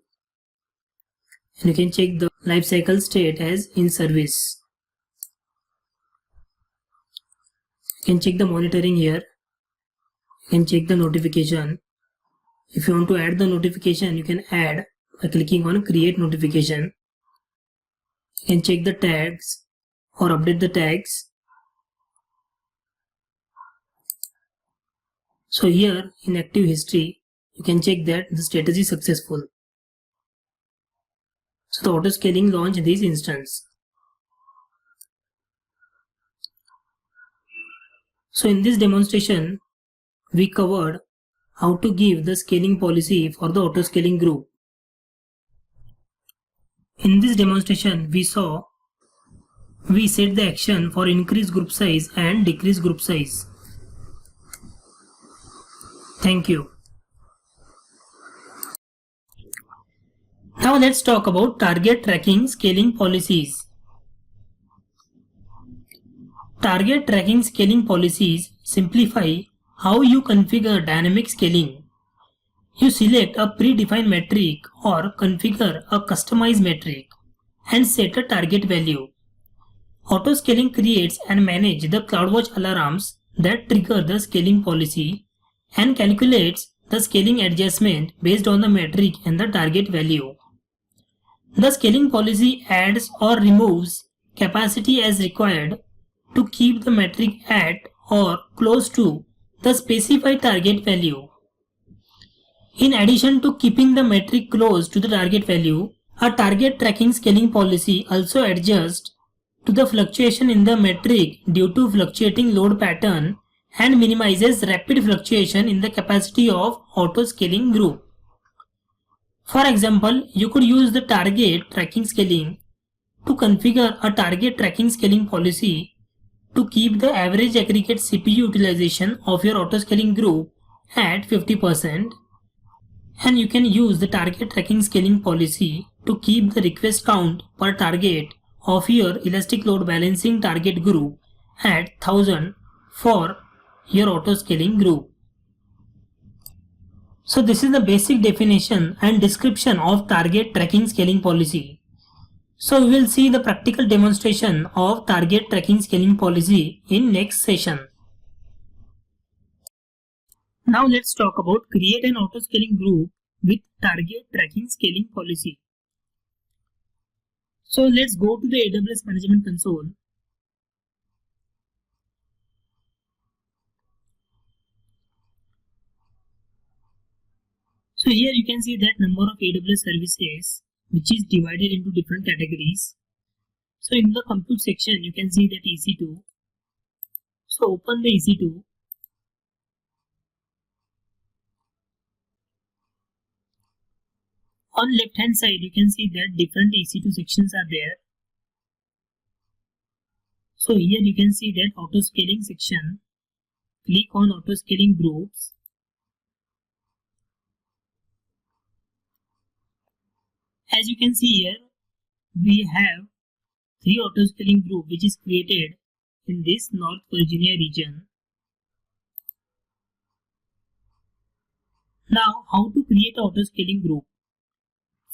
And you can check the lifecycle state as in service. You can check the monitoring here. You can check the notification. If you want to add the notification, you can add by clicking on create notification. You can check the tags or update the tags. So here in active history, you can check that the status is successful. So the autoscaling launched this instance. So in this demonstration, we covered how to give the scaling policy for the autoscaling group. In this demonstration, we set the action for increase group size and decrease group size. Thank you. Now let's talk about target tracking scaling policies. Target tracking scaling policies simplify how you configure dynamic scaling. You select a predefined metric or configure a customized metric and set a target value. Autoscaling creates and manages the CloudWatch alarms that trigger the scaling policy and calculates the scaling adjustment based on the metric and the target value. The scaling policy adds or removes capacity as required to keep the metric at or close to the specified target value. In addition to keeping the metric close to the target value, a target tracking scaling policy also adjusts to the fluctuation in the metric due to fluctuating load pattern and minimizes rapid fluctuation in the capacity of autoscaling group. For example, you could use the target tracking scaling to configure a target tracking scaling policy to keep the average aggregate CPU utilization of your autoscaling group at 50%, and you can use the target tracking scaling policy to keep the request count per target of your elastic load balancing target group at 1000 for your autoscaling group. So this is the basic definition and description of target tracking scaling policy. So we will see the practical demonstration of target tracking scaling policy in next session. Now let's talk about create an autoscaling group with target tracking scaling policy. So let's go to the AWS Management Console. So here you can see that number of AWS services which is divided into different categories. So in the compute section you can see that EC2. So open the EC2. On left hand side you can see that different EC2 sections are there. So here you can see that autoscaling section. Click on autoscaling groups. As you can see here, we have 3 autoscaling group which is created in this North Virginia region. Now how to create an autoscaling group?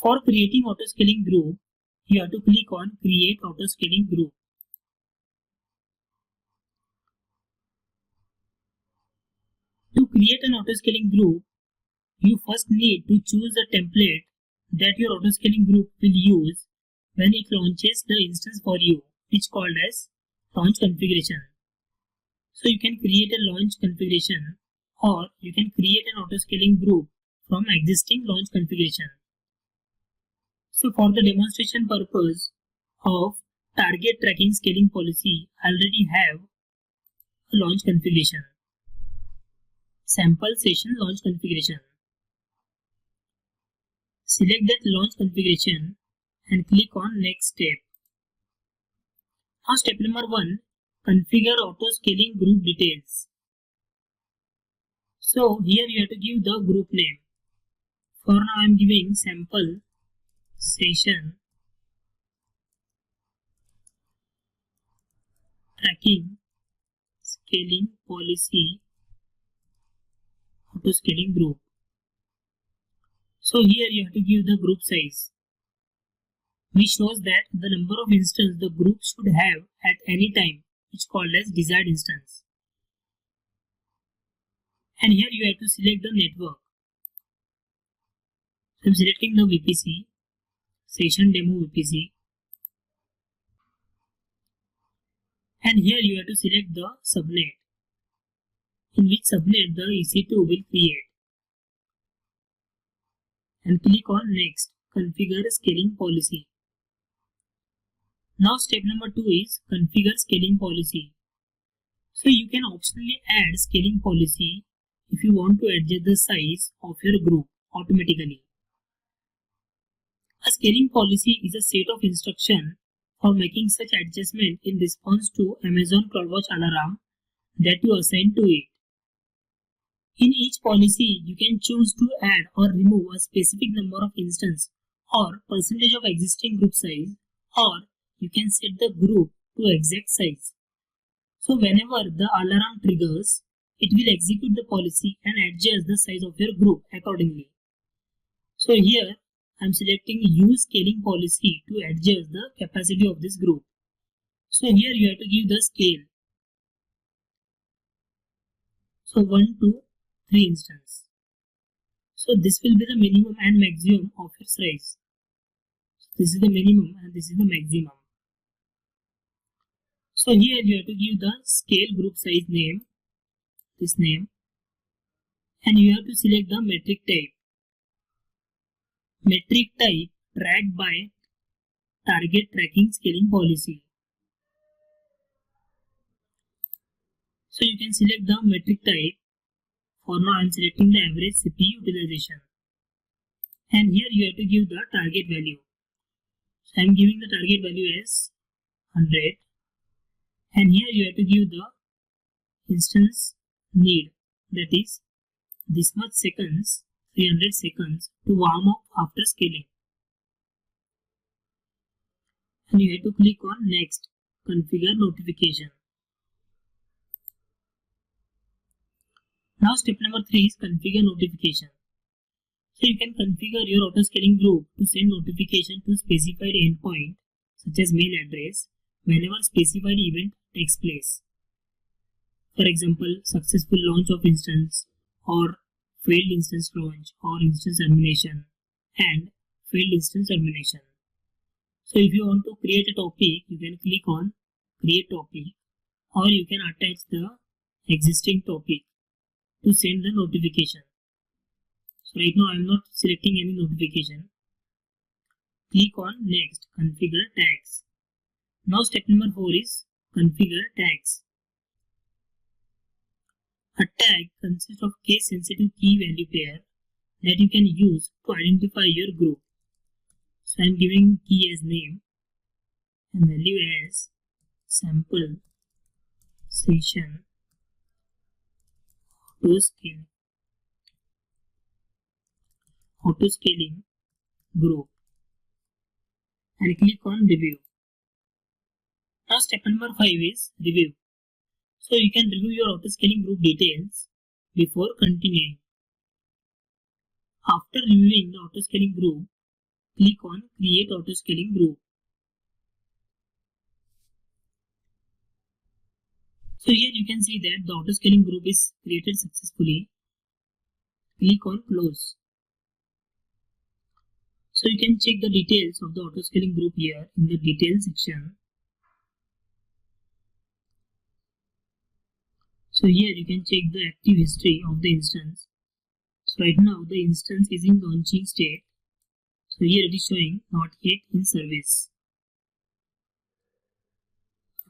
For creating autoscaling group, you have to click on create autoscaling group. To create an autoscaling group, you first need to choose a template that your autoscaling group will use when it launches the instance for you, which is called as launch configuration. So you can create a launch configuration or you can create an autoscaling group from existing launch configuration. So for the demonstration purpose of target tracking scaling policy, I already have a launch configuration. Sample session launch configuration. Select that launch configuration and click on next step. Now step number 1, configure autoscaling group details. So here you have to give the group name. For now I am giving sample session tracking scaling policy autoscaling group. So here you have to give the group size, which shows that the number of instances the group should have at any time, which is called as desired instance. And here you have to select the network. So I am selecting the VPC, session demo VPC. And here you have to select the subnet, in which subnet the EC2 will create. And click on next, configure scaling policy. Now step number 2 is configure scaling policy. So you can optionally add scaling policy if you want to adjust the size of your group automatically. A scaling policy is a set of instructions for making such adjustment in response to Amazon CloudWatch alarm that you assign to it. In each policy, you can choose to add or remove a specific number of instances or percentage of existing group size, or you can set the group to exact size. So whenever the alarm triggers, it will execute the policy and adjust the size of your group accordingly. So here I am selecting use scaling policy to adjust the capacity of this group. So here you have to give the scale. So 1 to 3 instances. So this will be the minimum and maximum of your size. So this is the minimum and this is the maximum. So here you have to give the scale group size name, this name, and you have to select the metric type. Metric type tracked by target tracking scaling policy. So you can select the metric type. For now I am selecting the average CPU utilization. And here you have to give the target value. So I am giving the target value as 100. And here you have to give the instance need, that is this much seconds, 300 seconds to warm up after scaling. And you have to click on next, configure notification. Now step number 3 is configure notification. So you can configure your autoscaling group to send notification to specified endpoint such as mail address whenever specified event takes place. For example, successful launch of instance or failed instance launch or instance termination and failed instance termination. So if you want to create a topic, you can click on create topic, or you can attach the existing topic to send the notification. So right now I am not selecting any notification. Click on next, configure tags. Now step number 4 is configure tags. A tag consists of case sensitive key value pair that you can use to identify your group. So I am giving key as name and value as sample session autoscaling group and click on review. Now step number 5 is review. So you can review your autoscaling group details before continuing. After reviewing the autoscaling group, click on create autoscaling group. So here you can see that the autoscaling group is created successfully. Click on close. So you can check the details of the autoscaling group here in the details section. So here you can check the active history of the instance. So right now the instance is in launching state. So here it is showing not yet in service.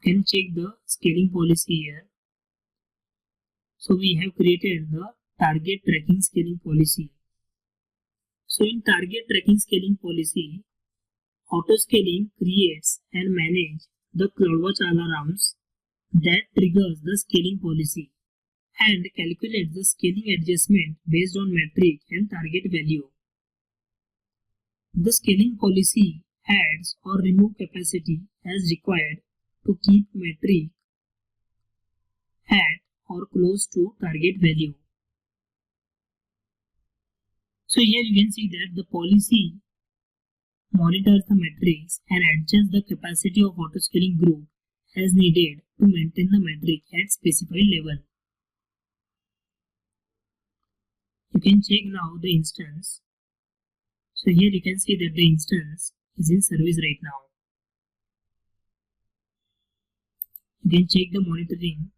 You can check the scaling policy here. So we have created the target tracking scaling policy. So in target tracking scaling policy, autoscaling creates and manages the CloudWatch alarms that triggers the scaling policy and calculates the scaling adjustment based on metric and target value. The scaling policy adds or removes capacity as required to keep metric at or close to target value. So here you can see that the policy monitors the metrics and adjusts the capacity of autoscaling group as needed to maintain the metric at specified level. You can check now the instance. So here you can see that the instance is in service right now. You can check the monitoring.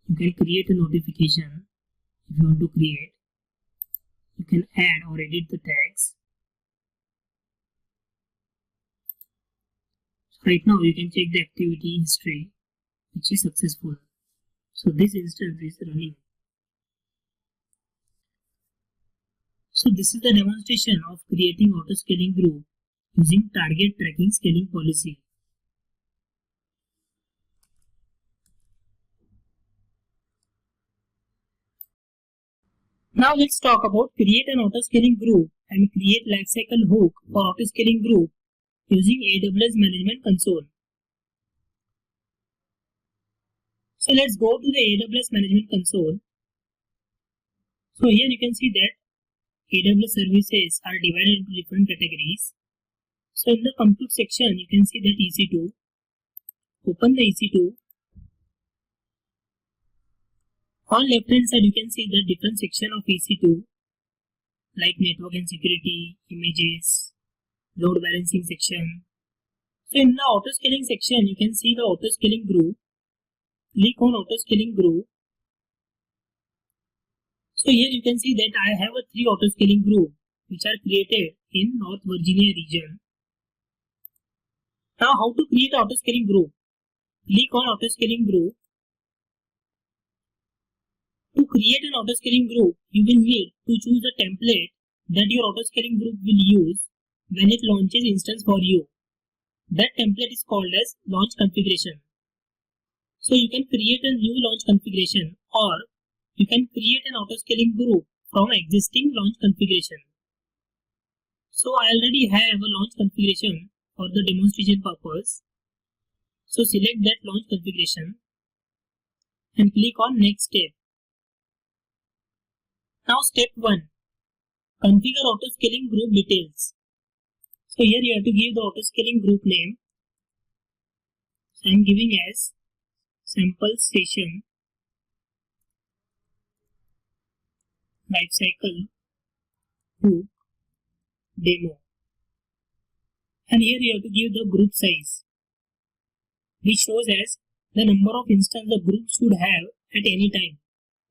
You can create a notification if you want to create. You can add or edit the tags. So right now you can check the activity history which is successful. So this instance is running. So this is the demonstration of creating autoscaling group using target tracking scaling policy. Now let's talk about create an autoscaling group and create lifecycle hook for autoscaling group using AWS Management Console. So let's go to the AWS Management Console. So here you can see that AWS services are divided into different categories. So in the compute section, you can see that EC2. Open the EC2. On left hand side, you can see the different section of EC2 like network and security, images, load balancing section. So in the autoscaling section, you can see the autoscaling group. Click on autoscaling group. So here you can see that I have a 3 autoscaling group which are created in North Virginia region. Now how to create autoscaling group? Click on autoscaling group. To create an autoscaling group, you will need to choose a template that your autoscaling group will use when it launches instance for you. That template is called as launch configuration. So you can create a new launch configuration or you can create an autoscaling group from existing launch configuration. So I already have a launch configuration for the demonstration purpose. So select that launch configuration and click on next step. Now step 1. Configure autoscaling group details. So here you have to give the autoscaling group name. So I am giving as sample session Lifecycle hook demo. And here you have to give the group size, which shows as the number of instances the group should have at any time,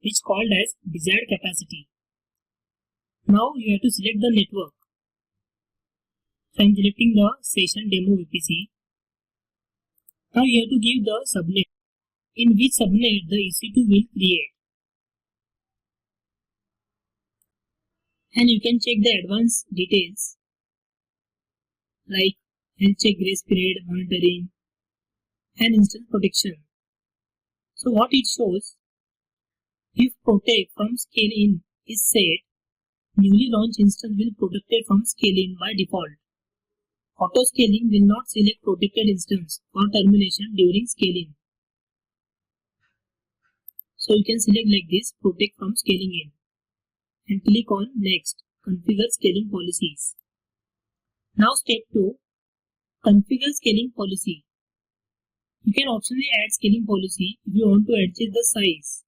which called as desired capacity. Now you have to select the network. So I am selecting the session demo VPC. Now you have to give the subnet, in which subnet the EC2 will create. And you can check the advanced details like health check, grace period, monitoring, and instance protection. So what it shows, if protect from scale in is set, newly launched instance will protected from scale in by default. Autoscaling will not select protected instance for termination during scaling. So you can select like this, protect from scaling in, and click on next, configure scaling policies. Now step 2, configure scaling policy. You can optionally add scaling policy if you want to adjust the size.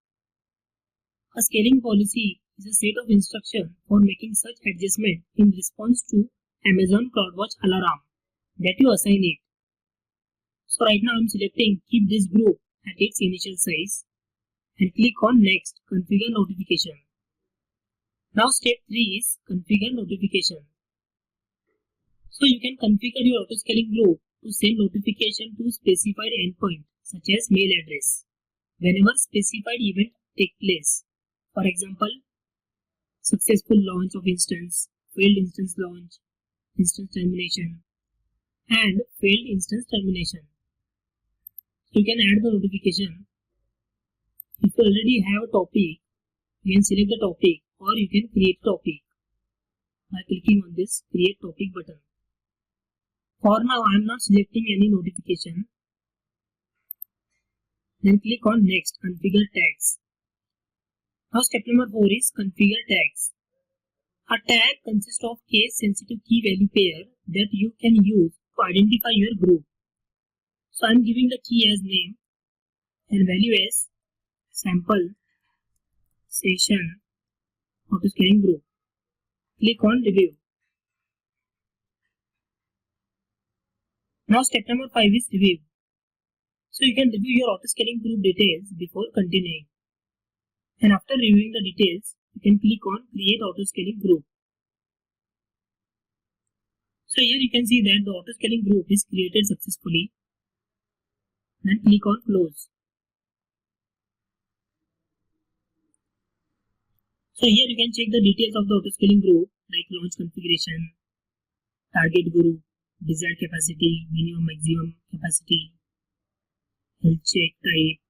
A scaling policy is a set of instructions for making such adjustment in response to Amazon CloudWatch alarm that you assign it. So right now I am selecting keep this group at its initial size and click on next, configure notification. Now step 3 is configure notification. So you can configure your autoscaling group to send notification to specified endpoint such as mail address whenever specified event take place. For example, successful launch of instance, failed instance launch, instance termination, and failed instance termination. So you can add the notification. If you already have a topic, you can select the topic or you can create a topic by clicking on this create topic button. For now I am not selecting any notification. Then click on next, configure tags. Now step number 4 is configure tags. A tag consists of case sensitive key value pair that you can use to identify your group. So I am giving the key as name and value as sample session autoscaling group. Click on review. Now step number 5 is review. So you can review your autoscaling group details before continuing. And after reviewing the details, you can click on create autoscaling group. So here you can see that the autoscaling group is created successfully. Then click on close. So here you can check the details of the autoscaling group like launch configuration, target group, desired capacity, minimum maximum capacity, health check type.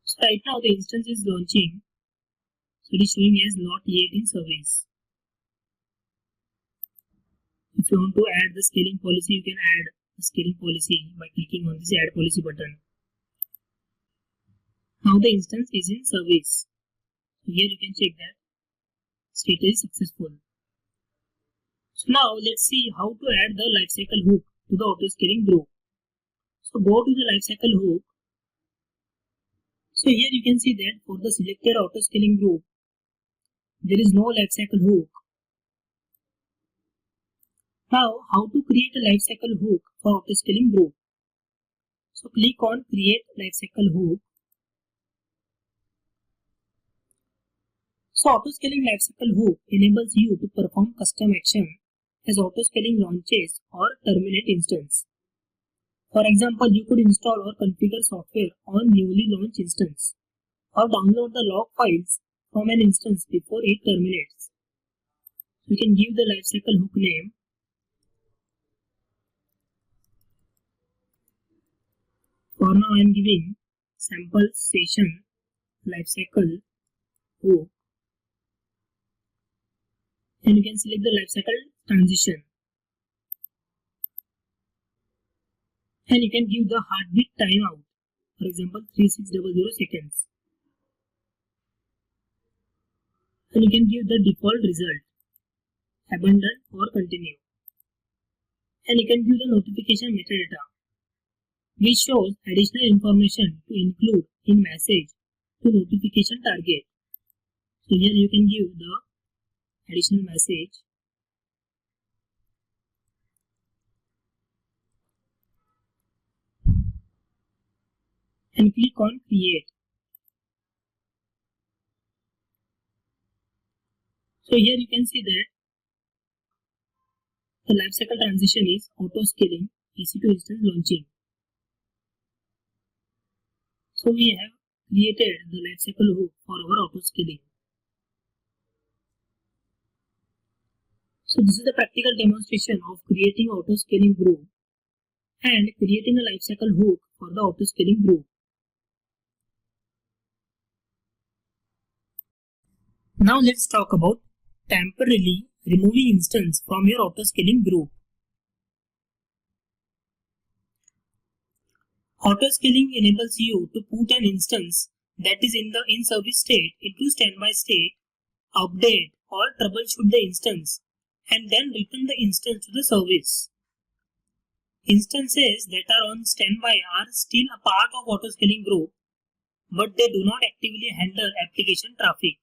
So right now the instance is launching, so it is showing as not yet in service. If you want to add the scaling policy, you can add the scaling policy by clicking on this add policy button. Now the instance is in service. So here you can check that status is successful. So now let's see how to add the lifecycle hook to the autoscaling group. So go to the lifecycle hook. So here you can see that for the selected autoscaling group, there is no lifecycle hook. Now how to create a lifecycle hook for autoscaling group. So click on create lifecycle hook. So autoscaling lifecycle hook enables you to perform custom action as autoscaling launches or terminate instance. For example, you could install or configure software on newly launched instance or download the log files from an instance before it terminates. You can give the lifecycle hook name. For now I am giving sample session lifecycle hook, and you can select the lifecycle transition. And you can give the heartbeat timeout, for example 3600 seconds. And you can give the default result, abandon or continue. And you can give the notification metadata, which shows additional information to include in message to notification target. So here you can give the additional message and click on create. So here you can see that the lifecycle transition is auto-scaling EC2 instance launching. So we have created the lifecycle hook for our auto-scaling. So this is the practical demonstration of creating auto-scaling group and creating a lifecycle hook for the auto-scaling group. Now let's talk about temporarily removing instance from your auto-scaling group. Auto-scaling enables you to put an instance that is in the in-service state into standby state, update or troubleshoot the instance, and then return the instance to the service. Instances that are on standby are still a part of auto-scaling group, but they do not actively handle application traffic.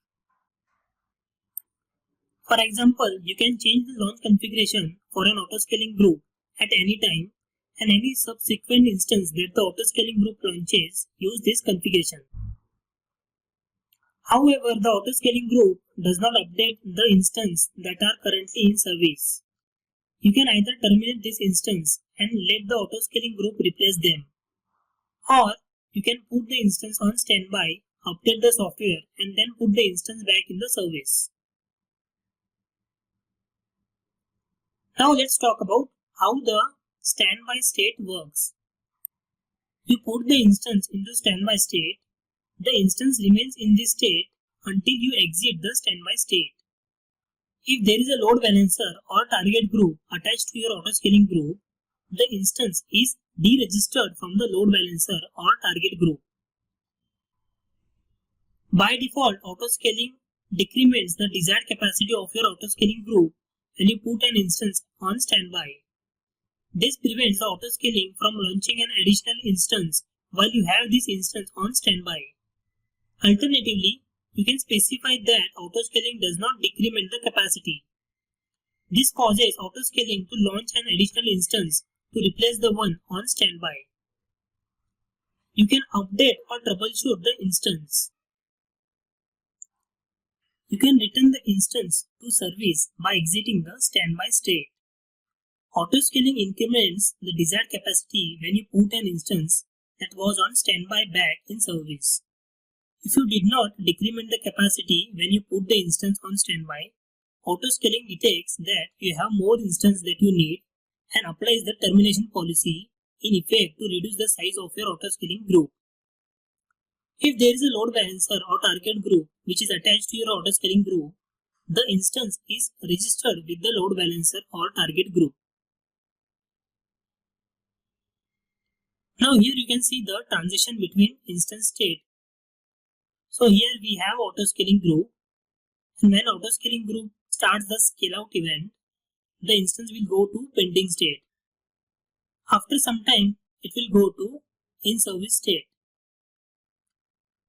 For example, you can change the launch configuration for an autoscaling group at any time, and any subsequent instance that the autoscaling group launches use this configuration. However, the autoscaling group does not update the instance that are currently in service. You can either terminate this instance and let the autoscaling group replace them, or you can put the instance on standby, update the software, and then put the instance back in the service. Now let's talk about how the standby state works. You put the instance into standby state. The instance remains in this state until you exit the standby state. If there is a load balancer or target group attached to your autoscaling group, the instance is deregistered from the load balancer or target group. By default, autoscaling decrements the desired capacity of your autoscaling group when you put an instance on standby. This prevents the autoscaling from launching an additional instance while you have this instance on standby. Alternatively, you can specify that autoscaling does not decrement the capacity. This causes autoscaling to launch an additional instance to replace the one on standby. You can update or troubleshoot the instance. You can return the instance to service by exiting the standby state. Autoscaling increments the desired capacity when you put an instance that was on standby back in service. If you did not decrement the capacity when you put the instance on standby, autoscaling detects that you have more instances that you need and applies the termination policy in effect to reduce the size of your autoscaling group. If there is a load balancer or target group which is attached to your autoscaling group, the instance is registered with the load balancer or target group. Now here you can see the transition between instance state. So here we have autoscaling group, and when autoscaling group starts the scale out event, the instance will go to pending state. After some time, it will go to in service state.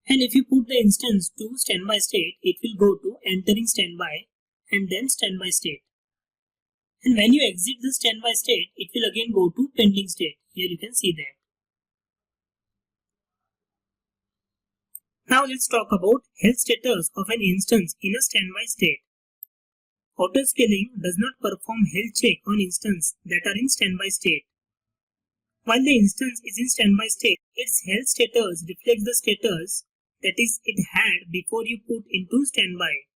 And if you put the instance to standby state, it will go to entering standby and then standby state. And when you exit the standby state, it will again go to pending state. Here you can see that. Now let's talk about health status of an instance in a standby state. Autoscaling does not perform health check on instances that are in standby state. While the instance is in standby state, its health status reflects the status that is it had before you put into standby.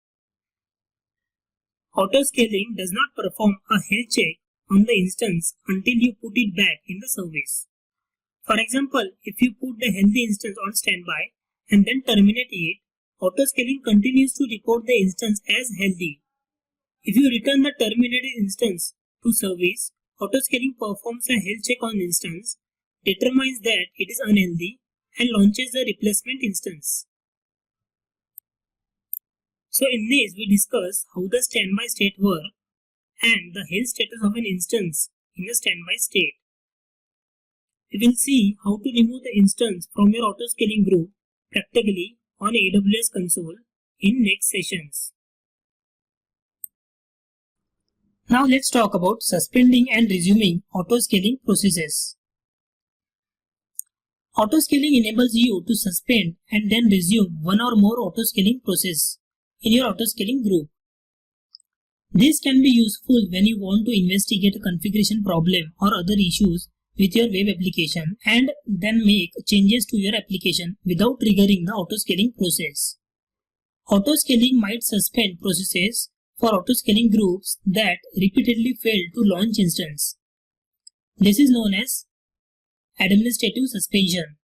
Autoscaling does not perform a health check on the instance until you put it back in the service. For example, if you put the healthy instance on standby and then terminate it, autoscaling continues to report the instance as healthy. If you return the terminated instance to service, autoscaling performs a health check on instance, determines that it is unhealthy, and launches the replacement instance. So in this we discuss how the standby state works and the health status of an instance in the standby state. We will see how to remove the instance from your autoscaling group practically on AWS console in next sessions. Now let's talk about suspending and resuming autoscaling processes. Autoscaling enables you to suspend and then resume one or more autoscaling process in your autoscaling group. This can be useful when you want to investigate a configuration problem or other issues with your web application and then make changes to your application without triggering the autoscaling process. Autoscaling might suspend processes for autoscaling groups that repeatedly fail to launch instance. This is known as administrative suspension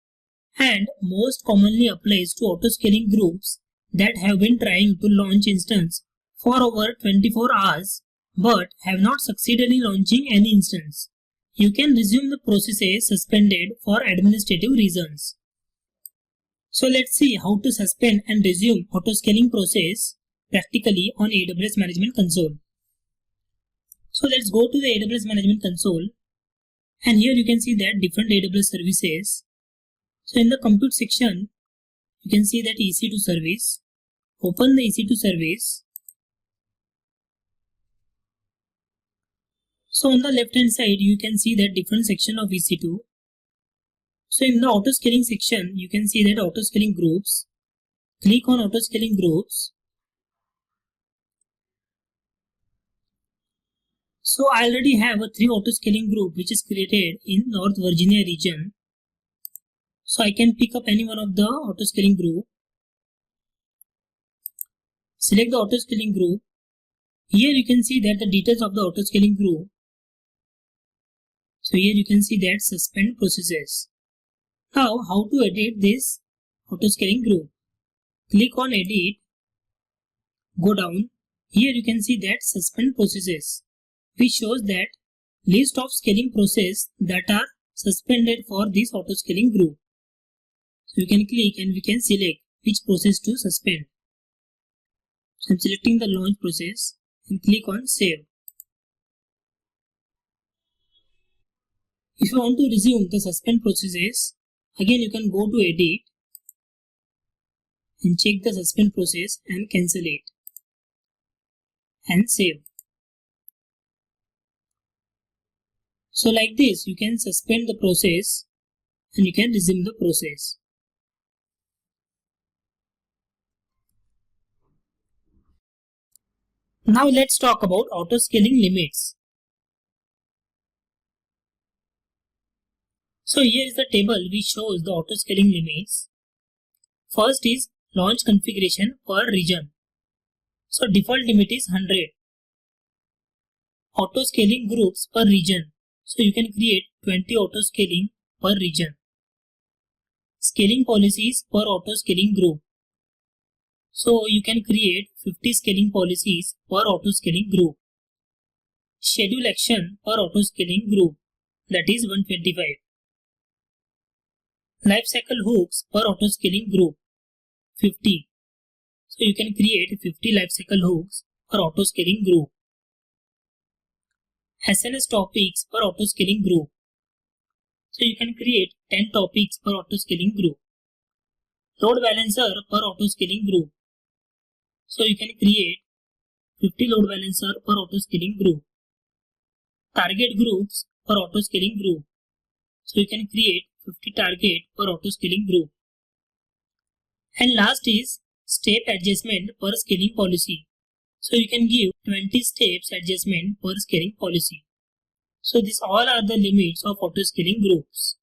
and most commonly applies to autoscaling groups that have been trying to launch instance for over 24 hours but have not succeeded in launching any instance. You can resume the processes suspended for administrative reasons. So let's see how to suspend and resume autoscaling process practically on AWS Management Console. So let's go to the AWS Management Console, and here you can see that different AWS services. So in the compute section, you can see that EC2 service. Open the EC2 service. So on the left hand side, you can see that different section of EC2. So in the autoscaling section, you can see that autoscaling groups. Click on autoscaling groups. So I already have a 3 autoscaling group which is created in North Virginia region. So I can pick up any one of the autoscaling group. Select the autoscaling group. Here you can see that the details of the autoscaling group. So here you can see that suspend processes. Now how to edit this autoscaling group? Click on edit. Go down. Here you can see that suspend processes, which shows that list of scaling process that are suspended for this autoscaling group. So you can click and we can select which process to suspend. So I'm selecting the launch process and click on save. If you want to resume the suspend processes, again you can go to edit and check the suspend process and cancel it and save. So like this, you can suspend the process and you can resume the process. Now let's talk about autoscaling limits. So here is the table which shows the autoscaling limits. First is launch configuration per region. So default limit is 100. Autoscaling groups per region. So you can create 20 autoscaling per region. Scaling policies per autoscaling group. So you can create 50 scaling policies per autoscaling group. Schedule action per autoscaling group, that is 125. Lifecycle hooks per autoscaling group, 50. So you can create 50 lifecycle hooks per autoscaling group. SNS topics per autoscaling group. So you can create 10 topics per autoscaling group. Load balancer per autoscaling group. So you can create 50 load balancer per autoscaling group. Target groups per autoscaling group. So you can create 50 target per autoscaling group. And last is step adjustment per scaling policy. So you can give 20 steps adjustment per scaling policy. So these all are the limits of autoscaling groups.